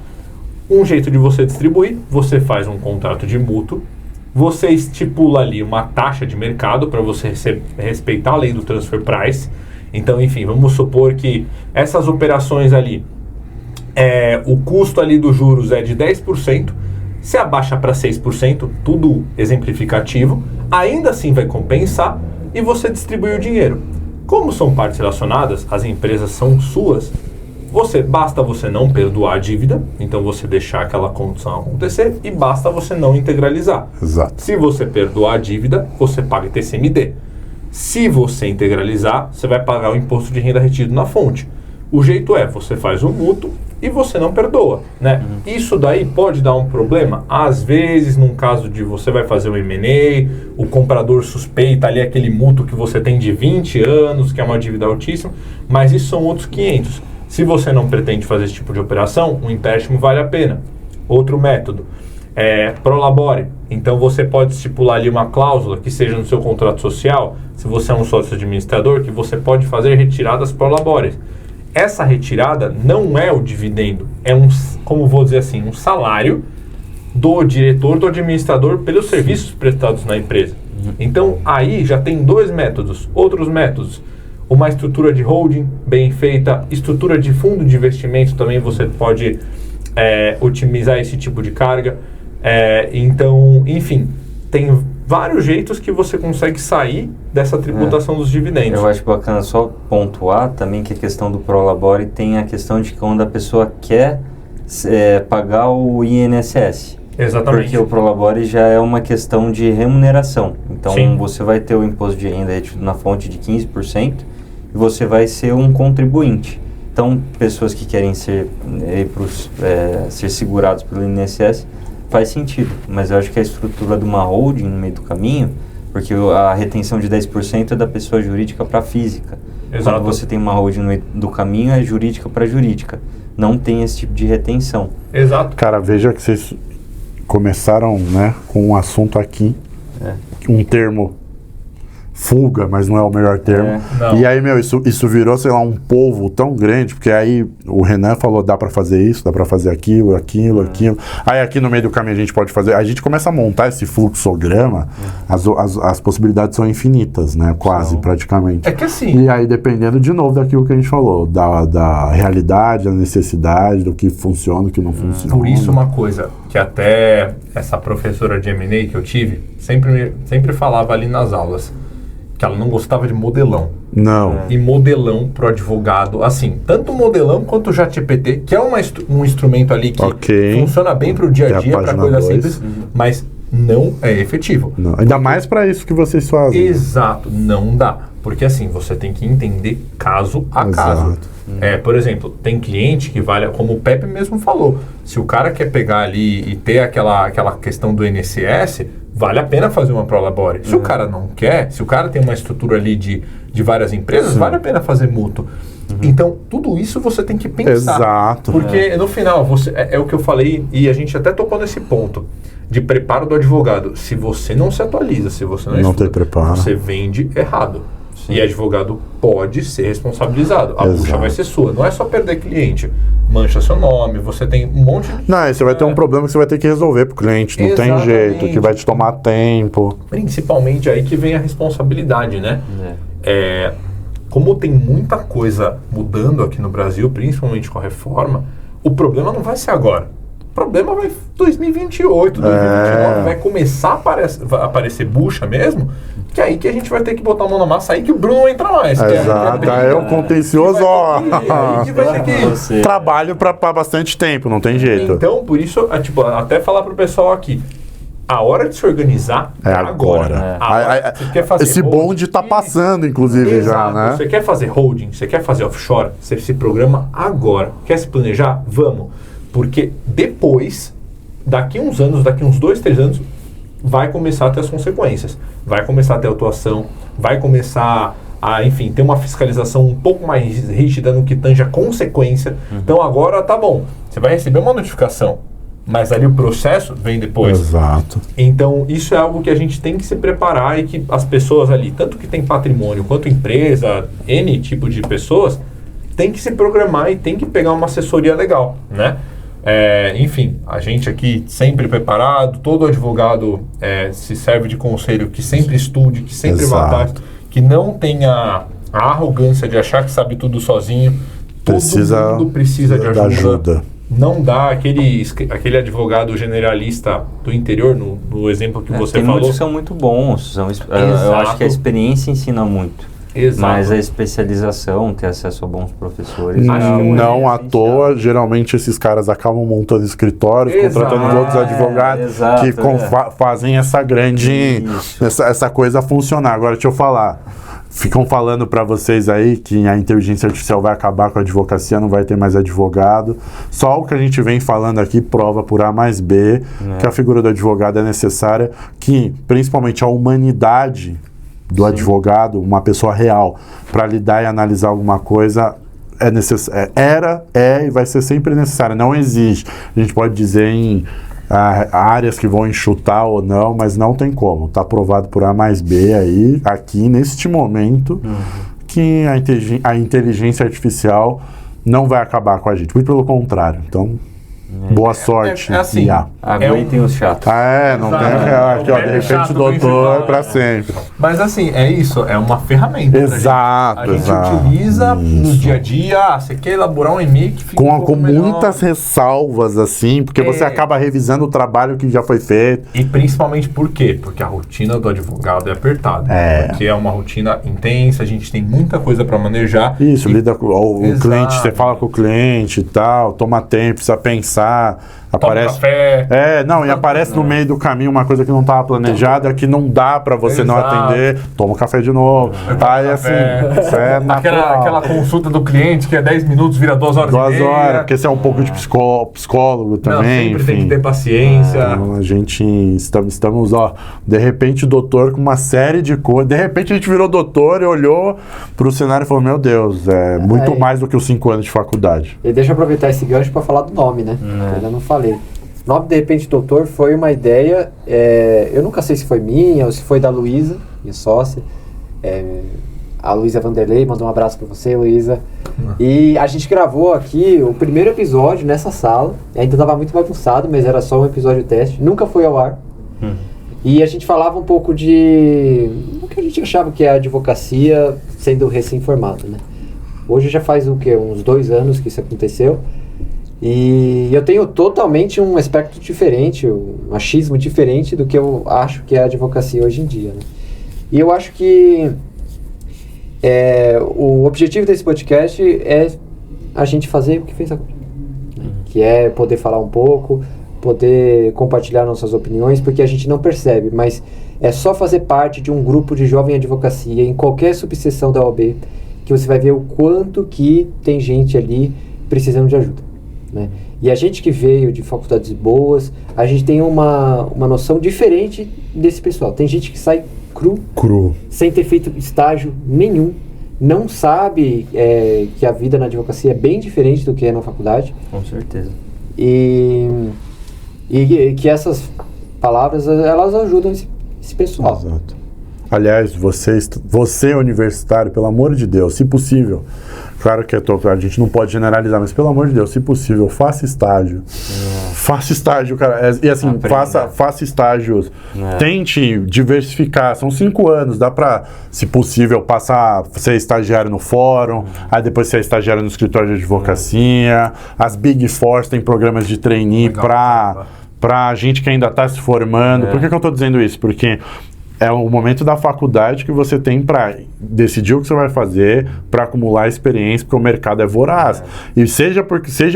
um jeito de você distribuir, você faz um contrato de mútuo você estipula ali uma taxa de mercado para você respeitar a lei do transfer price. Então, enfim, vamos supor que essas operações ali, o custo ali dos juros é de 10%, se abaixa para 6%, tudo exemplificativo, ainda assim vai compensar e você distribui o dinheiro. Como são partes relacionadas, as empresas são suas, basta você não perdoar a dívida, então você deixar aquela condição acontecer e basta você não integralizar. Exato. Se você perdoar a dívida, você paga TCMD. Se você integralizar, você vai pagar o imposto de renda retido na fonte. O jeito você faz um mútuo e você não perdoa, né? Isso daí pode dar um problema? Às vezes, num caso de você vai fazer um M&A, o comprador suspeita ali aquele mútuo que você tem de 20 anos, que é uma dívida altíssima, mas isso são outros 500. Se você não pretende fazer esse tipo de operação, um empréstimo vale a pena. Outro método prolabore. Então você pode estipular ali uma cláusula que seja no seu contrato social, se você é um sócio administrador, que você pode fazer retiradas prolabore. Essa retirada não é o dividendo, é como vou dizer assim, um salário do diretor, do administrador pelos serviços prestados na empresa. Então aí já tem dois métodos. Outros métodos, uma estrutura de holding bem feita, estrutura de fundo de investimento também você pode otimizar esse tipo de carga. Então, enfim, tem vários jeitos que você consegue sair dessa tributação dos dividendos. Eu acho bacana só pontuar também que a questão do prolabore tem a questão de quando a pessoa quer pagar o INSS. Exatamente. Porque o prolabore já é uma questão de remuneração. Então, Sim. Você vai ter o imposto de renda retido na fonte de 15% e você vai ser um contribuinte. Então, pessoas que querem ser segurados pelo INSS, faz sentido. Mas eu acho que a estrutura de uma holding no meio do caminho, porque a retenção de 10% é da pessoa jurídica para física. Exato. Quando você tem uma holding no meio do caminho, é jurídica para jurídica. Não tem esse tipo de retenção. Exato. Cara, veja que vocês começaram, né, com um assunto aqui, um termo fuga, mas não é o melhor termo. Não. E aí, isso virou, sei lá, um polvo tão grande, porque aí o Renan falou, dá pra fazer isso, dá pra fazer aquilo. Aí aqui no meio do caminho a gente pode fazer, a gente começa a montar esse fluxograma, as possibilidades são infinitas, né, quase, praticamente. É que assim... E aí, dependendo, de novo, daquilo que a gente falou, da realidade, da necessidade, do que funciona, do que não funciona. Por isso, uma coisa que até essa professora de M&A que eu tive, sempre falava ali nas aulas, que ela não gostava de modelão. Não. E modelão pro advogado, assim, tanto o modelão quanto o ChatGPT, que é um instrumento ali que funciona bem pro dia a dia, pra coisa simples, mas não é efetivo. Não. Ainda mais para isso que vocês fazem. Exato, não dá. Porque assim, você tem que entender caso a caso. Por exemplo, tem cliente que vale, como o Pepe mesmo falou, se o cara quer pegar ali e ter aquela questão do INSS, vale a pena fazer uma prolabore. Se o cara não quer, se o cara tem uma estrutura ali de várias empresas, vale a pena fazer mútuo. Então, tudo isso você tem que pensar. Exato. Porque no final, é o que eu falei, e a gente até tocou nesse ponto, de preparo do advogado. Se você não se atualiza, se você não estuda, tem preparo, você vende errado. Sim. E advogado pode ser responsabilizado. A bucha vai ser sua. Não é só perder cliente. Mancha seu nome, você tem um monte de... Não, aí você vai ter um problema que você vai ter que resolver pro cliente. Não tem jeito, que vai te tomar tempo. Principalmente aí que vem a responsabilidade, né? Como tem muita coisa mudando aqui no Brasil, principalmente com a reforma, o problema não vai ser agora. O problema vai 2028, 2029, vai começar a aparecer bucha mesmo, que é aí que a gente vai ter que botar a mão na massa aí que o Bruno entra mais. Exato, é o contencioso, ó. Que vai ter que... Trabalho pra bastante tempo, não tem jeito. Então, por isso, até falar pro pessoal aqui, a hora de se organizar é agora. Você quer fazer esse bonde tá passando, inclusive, já, né? Você quer fazer holding, você quer fazer offshore, você se programa agora. Quer se planejar? Vamos. Porque depois, daqui uns anos, daqui uns 2, 3 anos, vai começar a ter as consequências. Vai começar a ter autuação, vai começar a, enfim, ter uma fiscalização um pouco mais rígida no que tange a consequência. Então agora tá bom, você vai receber uma notificação, mas ali o processo vem depois. Exato. Então isso é algo que a gente tem que se preparar e que as pessoas ali, tanto que tem patrimônio quanto empresa, N tipo de pessoas, tem que se programar e tem que pegar uma assessoria legal, né? Enfim, a gente aqui sempre preparado, todo advogado se serve de conselho, que sempre estude, que sempre vá atrás, que não tenha a arrogância de achar que sabe tudo sozinho. Todo mundo precisa de ajuda. Não dá aquele advogado generalista do interior, no exemplo que você tem falou. Muitos que são muito bons, eu acho que a experiência ensina muito. Exato. Mas a especialização, ter acesso a bons professores... Não à toa, geralmente esses caras acabam montando escritórios, contratando outros advogados que fazem essa grande... Essa coisa funcionar. Agora, deixa eu falar. Ficam falando para vocês aí que a inteligência artificial vai acabar com a advocacia, não vai ter mais advogado. Só o que a gente vem falando aqui prova por A mais B que a figura do advogado é necessária, que principalmente a humanidade do advogado, uma pessoa real, para lidar e analisar alguma coisa, é e vai ser sempre necessária. Não existe. A gente pode dizer em áreas que vão enxutar ou não, mas não tem como. Está provado por A mais B aí, aqui neste momento, que a inteligência artificial não vai acabar com a gente. Muito pelo contrário. Então, boa sorte. Assim, aguentem os chatos. Não tem aqui, de repente, doutor para sempre. Mas assim, é isso, é uma ferramenta. Exato, a gente utiliza no dia a dia. Você quer elaborar um e-mail que fica com muitas ressalvas, assim, porque você acaba revisando o trabalho que já foi feito. E principalmente por quê? Porque a rotina do advogado é apertada. Porque é uma rotina intensa, a gente tem muita coisa para manejar. Isso, lida com o cliente, você fala com o cliente e tal, toma tempo, precisa pensar. Aparece café. E aparece no meio do caminho uma coisa que não estava planejada, que não dá para você não atender, toma um café de novo. Aí assim, isso é natural. Aquela consulta do cliente que é 10 minutos, vira 2 horas. 2 horas, porque você é um pouco de psicólogo também. Sempre tem que ter paciência. A gente estamos, de repente, doutor com uma série de coisas. De repente a gente virou doutor e olhou pro cenário e falou: meu Deus, é muito mais do que os 5 anos de faculdade. E deixa eu aproveitar esse gancho para falar do nome, né? Eu ainda não falei. O nome, de repente, doutor, foi uma ideia, eu nunca sei se foi minha ou se foi da Luísa, minha sócia. A Luísa Vanderlei, mandou um abraço para você, Luísa. E a gente gravou aqui o primeiro episódio nessa sala, ainda estava muito bagunçado, mas era só um episódio teste, nunca foi ao ar. E a gente falava um pouco de o que a gente achava que é a advocacia sendo recém-formado, né? Hoje já faz uns 2 anos que isso aconteceu. E eu tenho totalmente um aspecto diferente, um achismo diferente do que eu acho que é a advocacia hoje em dia, né? E eu acho que o objetivo desse podcast é a gente fazer o que fez agora, né? Que é poder falar um pouco, poder compartilhar nossas opiniões, porque a gente não percebe, mas é só fazer parte de um grupo de jovem advocacia em qualquer subseção da OAB que você vai ver o quanto que tem gente ali precisando de ajuda, né? E a gente que veio de faculdades boas, a gente tem uma noção diferente desse pessoal. Tem gente que sai cru, sem ter feito estágio nenhum, não sabe que a vida na advocacia é bem diferente do que é na faculdade. Com certeza. E que essas palavras, elas ajudam esse pessoal. Exato. Aliás, você universitário, pelo amor de Deus, se possível, claro que a gente não pode generalizar, mas pelo amor de Deus, se possível, faça estágio. Faça estágio, cara. E assim, faça estágios. Tente diversificar. São 5 anos, dá pra, se possível, passar, ser estagiário no fórum, aí depois ser estagiário no escritório de advocacia. As Big Four têm programas de trainee pra gente que ainda está se formando. Por que eu estou dizendo isso? Porque é o momento da faculdade que você tem para decidir o que você vai fazer, para acumular experiência, porque o mercado é voraz. E seja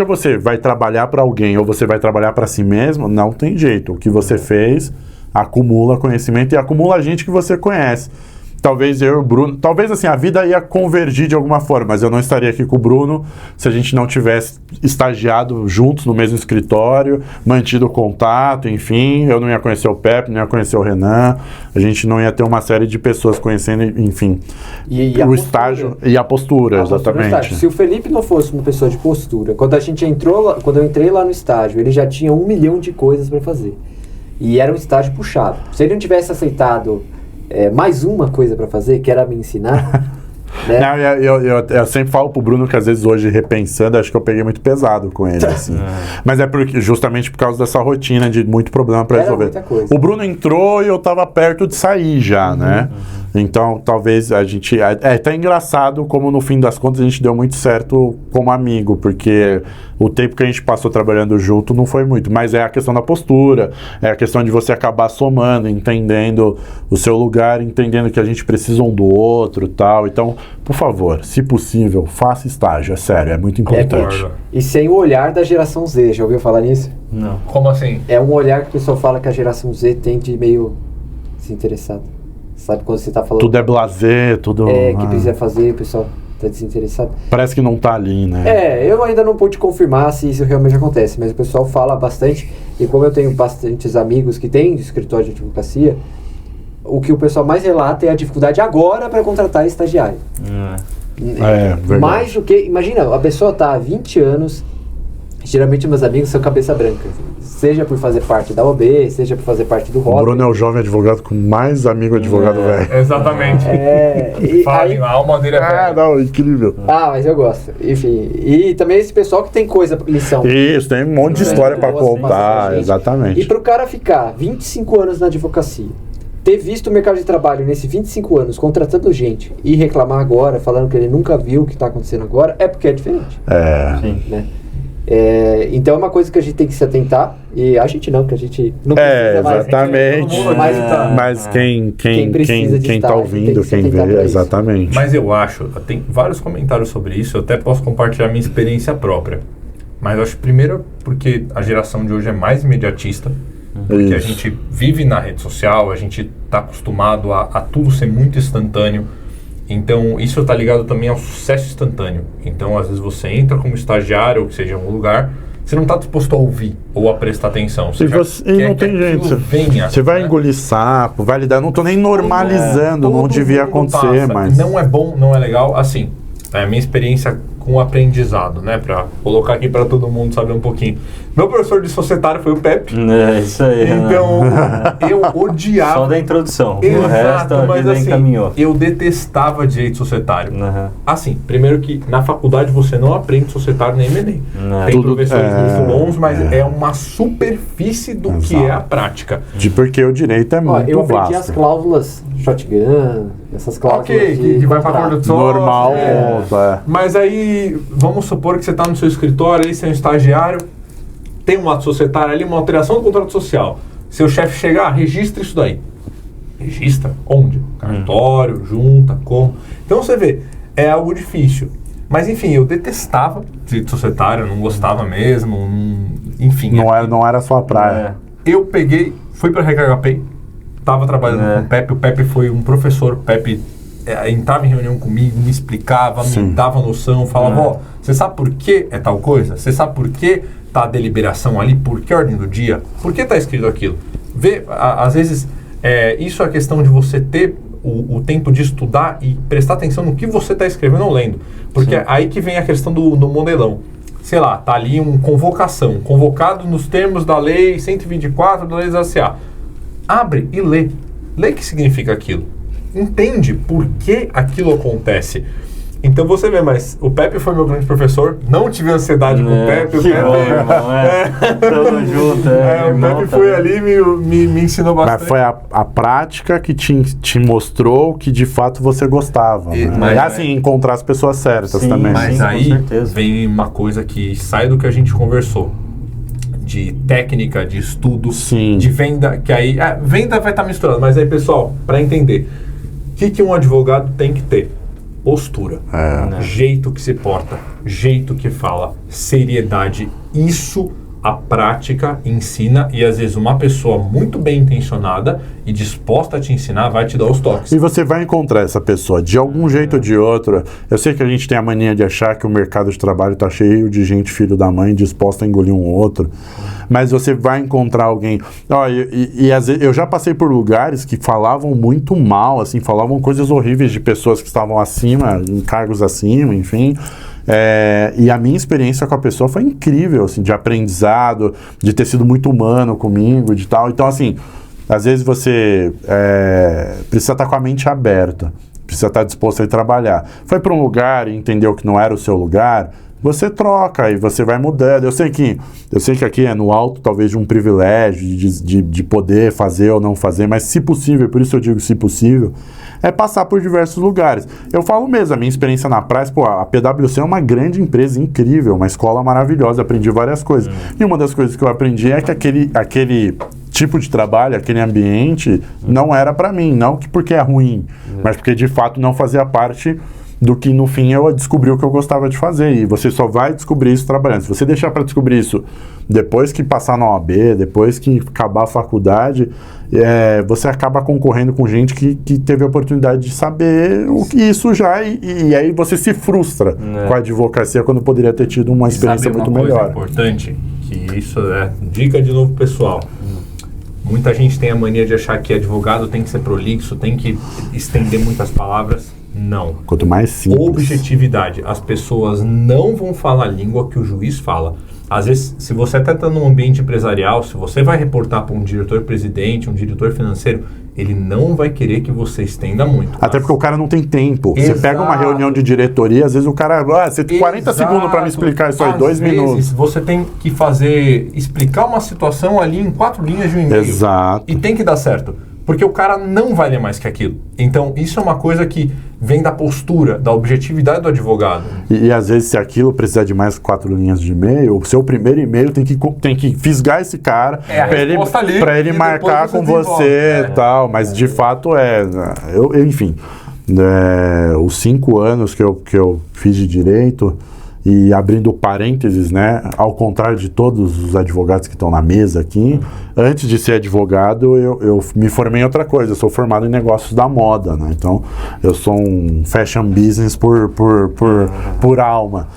você vai trabalhar para alguém ou você vai trabalhar para si mesmo, não tem jeito. O que você fez acumula conhecimento e acumula gente que você conhece. Talvez eu e o Bruno... Talvez, assim, a vida ia convergir de alguma forma, mas eu não estaria aqui com o Bruno se a gente não tivesse estagiado juntos no mesmo escritório, mantido o contato, enfim. Eu não ia conhecer o Pepe, não ia conhecer o Renan. A gente não ia ter uma série de pessoas conhecendo, enfim. O estágio e a postura, exatamente. Se o Felipe não fosse uma pessoa de postura, quando eu entrei lá no estágio, ele já tinha 1 milhão de coisas para fazer. E era um estágio puxado. Se ele não tivesse aceitado... mais uma coisa para fazer, que era me ensinar, Né? Não, eu sempre falo pro Bruno que às vezes hoje, repensando, acho que eu peguei muito pesado com ele, assim. Mas é justamente por causa dessa rotina de muito problema pra resolver. Muita coisa. O Bruno entrou e eu tava perto de sair já, né? Então, talvez a gente... É até engraçado como, no fim das contas, a gente deu muito certo como amigo, porque o tempo que a gente passou trabalhando junto não foi muito. Mas é a questão da postura, é a questão de você acabar somando, entendendo o seu lugar, entendendo que a gente precisa um do outro e tal. Então, por favor, se possível, faça estágio, é sério, é muito importante. E sem o olhar da geração Z, já ouviu falar nisso? Não. Como assim? É um olhar que o pessoal fala que a geração Z tem de meio desinteressado. Sabe quando você tá falando... Tudo é blazer, tudo... que precisa fazer, o pessoal tá desinteressado. Parece que não tá ali, né? Eu ainda não pude confirmar se isso realmente acontece, mas o pessoal fala bastante, e como eu tenho bastantes amigos que têm escritório de advocacia, o que o pessoal mais relata é a dificuldade agora para contratar estagiário. Verdade. Mais do que... Imagina, a pessoa tá há 20 anos, geralmente meus amigos são cabeça branca, seja por fazer parte da OB, seja por fazer parte do O ROB. Bruno é o jovem advogado com mais amigo advogado velho. Exatamente. Falem, a alma dele é velha. Não, incrível. Mas eu gosto. Enfim, e também esse pessoal que tem coisa, lição. Isso, tem um monte de história pra contar, gente. exatamente. E pro cara ficar 25 anos na advocacia, ter visto o mercado de trabalho nesses 25 anos, contratando gente, e reclamar agora, falando que ele nunca viu o que tá acontecendo agora, é porque é diferente. Sim. Né? Então é uma coisa que a gente tem que se atentar, e a gente não, que a gente não precisa mais. Exatamente. Mas quem tá ouvindo, quem vê, exatamente. Mas eu acho, tem vários comentários sobre isso, eu até posso compartilhar minha experiência própria. Mas eu acho, primeiro, porque a geração de hoje é mais imediatista, porque a gente vive na rede social, a gente tá acostumado a tudo ser muito instantâneo. Então, isso está ligado também ao sucesso instantâneo. Então, às vezes você entra como estagiário, ou que seja, em algum lugar, você não está disposto a ouvir ou a prestar atenção. Você não tem jeito. Você vai engolir sapo, vai lidar. Não estou nem normalizando, não devia acontecer, mas... Não é bom, não é legal. Assim, é a minha experiência com o aprendizado, né? Para colocar aqui para todo mundo saber um pouquinho. Meu professor de societário foi o Pepe. Isso aí. Então, eu odiava... Só da introdução. Exato, o resto a vida assim, encaminhou. Eu detestava direito societário. Assim, primeiro que na faculdade você não aprende societário nem M&A. Tem professores muito bons, mas é uma superfície do que é a prática. Porque o direito é muito vasto. Eu aprendi as cláusulas shotgun, essas cláusulas que vai para acordo de sócio. Normal, Mas aí, vamos supor que você está no seu escritório, aí você é um estagiário, tem um ato societário ali, uma alteração do contrato social. Seu chefe chegar, registra isso daí. Registra? Onde? Cartório, junta, como? Então você vê, é algo difícil. Mas enfim, eu detestava direito societário, não gostava mesmo, enfim. Não era a sua praia. Eu fui para a RHP, estava trabalhando com o Pepe. O Pepe foi um professor, o Pepe entrava em reunião comigo, me explicava, me dava noção, falava, você sabe por que é tal coisa? Você sabe por que tá a deliberação ali? Por que a ordem do dia? Por que tá escrito aquilo? Às vezes, isso é a questão de você ter o tempo de estudar e prestar atenção no que você está escrevendo ou lendo. Porque aí que vem a questão do modelão. Sei lá, tá ali uma convocação, convocado nos termos da lei 124 da lei da SA. Abre e lê. Lê o que significa aquilo. Entende por que aquilo acontece. Então você vê, mas o Pepe foi meu grande professor, não tive ansiedade com o Pepe. Tamo junto, o Pepe foi ali e me ensinou bastante. Mas foi a prática que te mostrou que de fato você gostava. Mas assim, encontrar as pessoas certas também. Mas aí vem uma coisa que sai do que a gente conversou. De técnica, de estudo, de venda, que aí... venda vai estar misturando, mas aí, pessoal, para entender, o que um advogado tem que ter? Postura, jeito que se porta, jeito que fala, seriedade. Isso a prática ensina, e às vezes uma pessoa muito bem intencionada e disposta a te ensinar vai te dar os toques. E você vai encontrar essa pessoa de algum jeito ou de outro. Eu sei que a gente tem a mania de achar que o mercado de trabalho está cheio de gente filho da mãe disposta a engolir um outro, mas você vai encontrar alguém. Às vezes, eu já passei por lugares que falavam muito mal, assim, falavam coisas horríveis de pessoas que estavam acima, em cargos acima, enfim. E a minha experiência com a pessoa foi incrível, assim, de aprendizado, de ter sido muito humano comigo, de tal. Então, assim, às vezes você precisa estar com a mente aberta, precisa estar disposto a ir trabalhar. Foi para um lugar e entendeu que não era o seu lugar, você troca e você vai mudando. Eu sei que aqui é no alto, talvez, de um privilégio de poder fazer ou não fazer, mas se possível, por isso eu digo se possível, é passar por diversos lugares. Eu falo mesmo, a minha experiência na praia, a PwC é uma grande empresa incrível, uma escola maravilhosa, aprendi várias coisas. E uma das coisas que eu aprendi é que aquele tipo de trabalho, aquele ambiente, não era para mim, não porque é ruim, mas porque de fato não fazia parte do que no fim eu descobri o que eu gostava de fazer, e você só vai descobrir isso trabalhando. Se você deixar para descobrir isso depois que passar na OAB, depois que acabar a faculdade, você acaba concorrendo com gente que teve a oportunidade de saber o que isso já, e aí você se frustra com a advocacia quando poderia ter tido uma experiência muito melhor. Sabe uma coisa importante? Que isso é dica de novo, pessoal. Muita gente tem a mania de achar que advogado tem que ser prolixo, tem que estender muitas palavras. Não. Quanto mais simples. Objetividade. As pessoas não vão falar a língua que o juiz fala. Às vezes, se você até está num ambiente empresarial, se você vai reportar para um diretor-presidente, um diretor financeiro, ele não vai querer que você estenda muito. Até porque o cara não tem tempo. Exato. Você pega uma reunião de diretoria, às vezes o cara... você tem 40 segundos para me explicar isso aí, 2 minutos. Você tem que explicar uma situação ali em 4 linhas de um e-mail. Exato. E tem que dar certo. Porque o cara não vai ler mais que aquilo. Então, isso é uma coisa que vem da postura, da objetividade do advogado. E às vezes, se aquilo precisar de mais 4 linhas de e-mail, o seu primeiro e-mail tem que fisgar esse cara para ele marcar com você e tal. Mas, de fato, enfim, os 5 anos que eu fiz de direito... E abrindo parênteses, né, ao contrário de todos os advogados que estão na mesa aqui, antes de ser advogado, eu me formei em outra coisa. Eu sou formado em negócios da moda, né? Então, eu sou um fashion business por alma.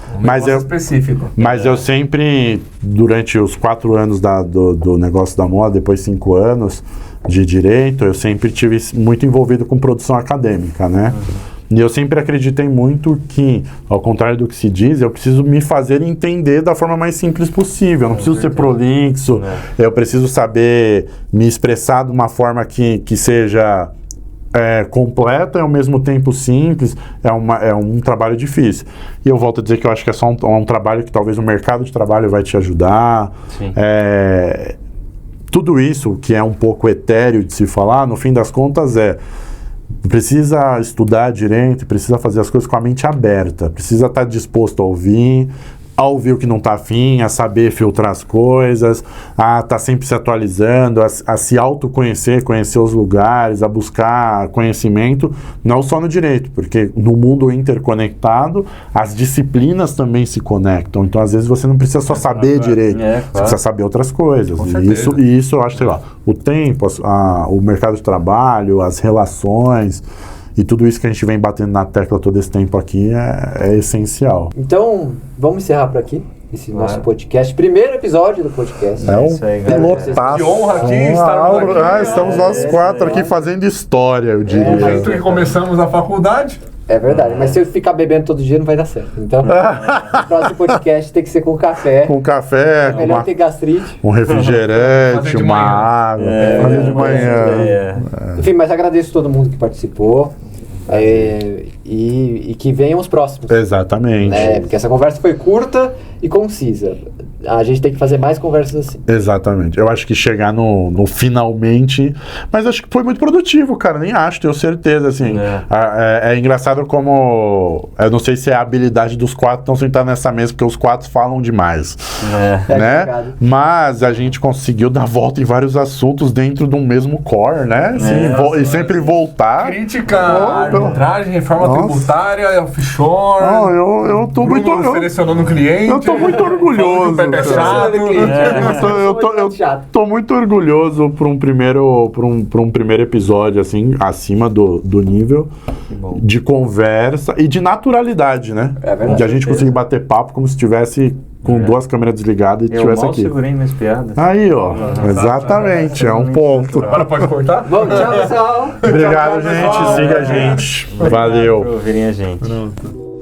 Mas eu sempre, durante os 4 anos do negócio da moda, depois 5 anos de direito, eu sempre tive muito envolvido com produção acadêmica, né? E eu sempre acreditei muito que, ao contrário do que se diz, eu preciso me fazer entender da forma mais simples possível. Eu não preciso ser prolixo, eu preciso saber me expressar de uma forma que seja completa e ao mesmo tempo simples. É um trabalho difícil. E eu volto a dizer que eu acho que é só um trabalho que talvez o mercado de trabalho vai te ajudar. Tudo isso que é um pouco etéreo de se falar, no fim das contas precisa estudar direito, precisa fazer as coisas com a mente aberta, precisa estar disposto a ouvir o que não está afim, a saber filtrar as coisas, a estar sempre se atualizando, a se autoconhecer, conhecer os lugares, a buscar conhecimento, não só no direito, porque no mundo interconectado, as disciplinas também se conectam. Então, às vezes, você não precisa só saber direito, você precisa saber outras coisas. E isso eu acho, sei lá, o tempo, o mercado de trabalho, as relações... E tudo isso que a gente vem batendo na tecla todo esse tempo aqui é essencial. Então, vamos encerrar por aqui esse nosso podcast. Primeiro episódio do podcast. Lotaço. Que honra aqui, estamos nós 4 aqui fazendo história, eu diria. Do jeito que começamos a faculdade. É verdade, mas se eu ficar bebendo todo dia não vai dar certo. Então, o próximo podcast tem que ser com café. Com café, melhor ter gastrite. Um refrigerante, uma água. Fazer de manhã. Enfim, mas agradeço todo mundo que participou. E que venham os próximos. Exatamente. Porque essa conversa foi curta e concisa. A gente tem que fazer mais conversas assim. Exatamente. Eu acho que chegar no finalmente... Mas acho que foi muito produtivo, cara. Nem acho, tenho certeza, assim. É engraçado como... Eu não sei se é a habilidade dos 4 estão sentados nessa mesa, porque os 4 falam demais. Né? Mas a gente conseguiu dar volta em vários assuntos dentro de um mesmo core, né? Assim, e sempre voltar. Crítica, arbitragem, reforma tributária, offshore. Eu tô muito... selecionando cliente. Eu tô muito orgulhoso. Eu tô muito orgulhoso por um primeiro episódio, assim, acima do nível de conversa e de naturalidade, né? De a gente conseguir bater papo como se estivesse com 2 câmeras desligadas e estivesse aqui. Eu mal segurei minhas piadas. Aí, ó. Exatamente, é um ponto. Agora pode cortar? Bom, tchau, pessoal. Obrigado, gente. Siga a gente. Valeu. Por ouvirem a gente. Pronto.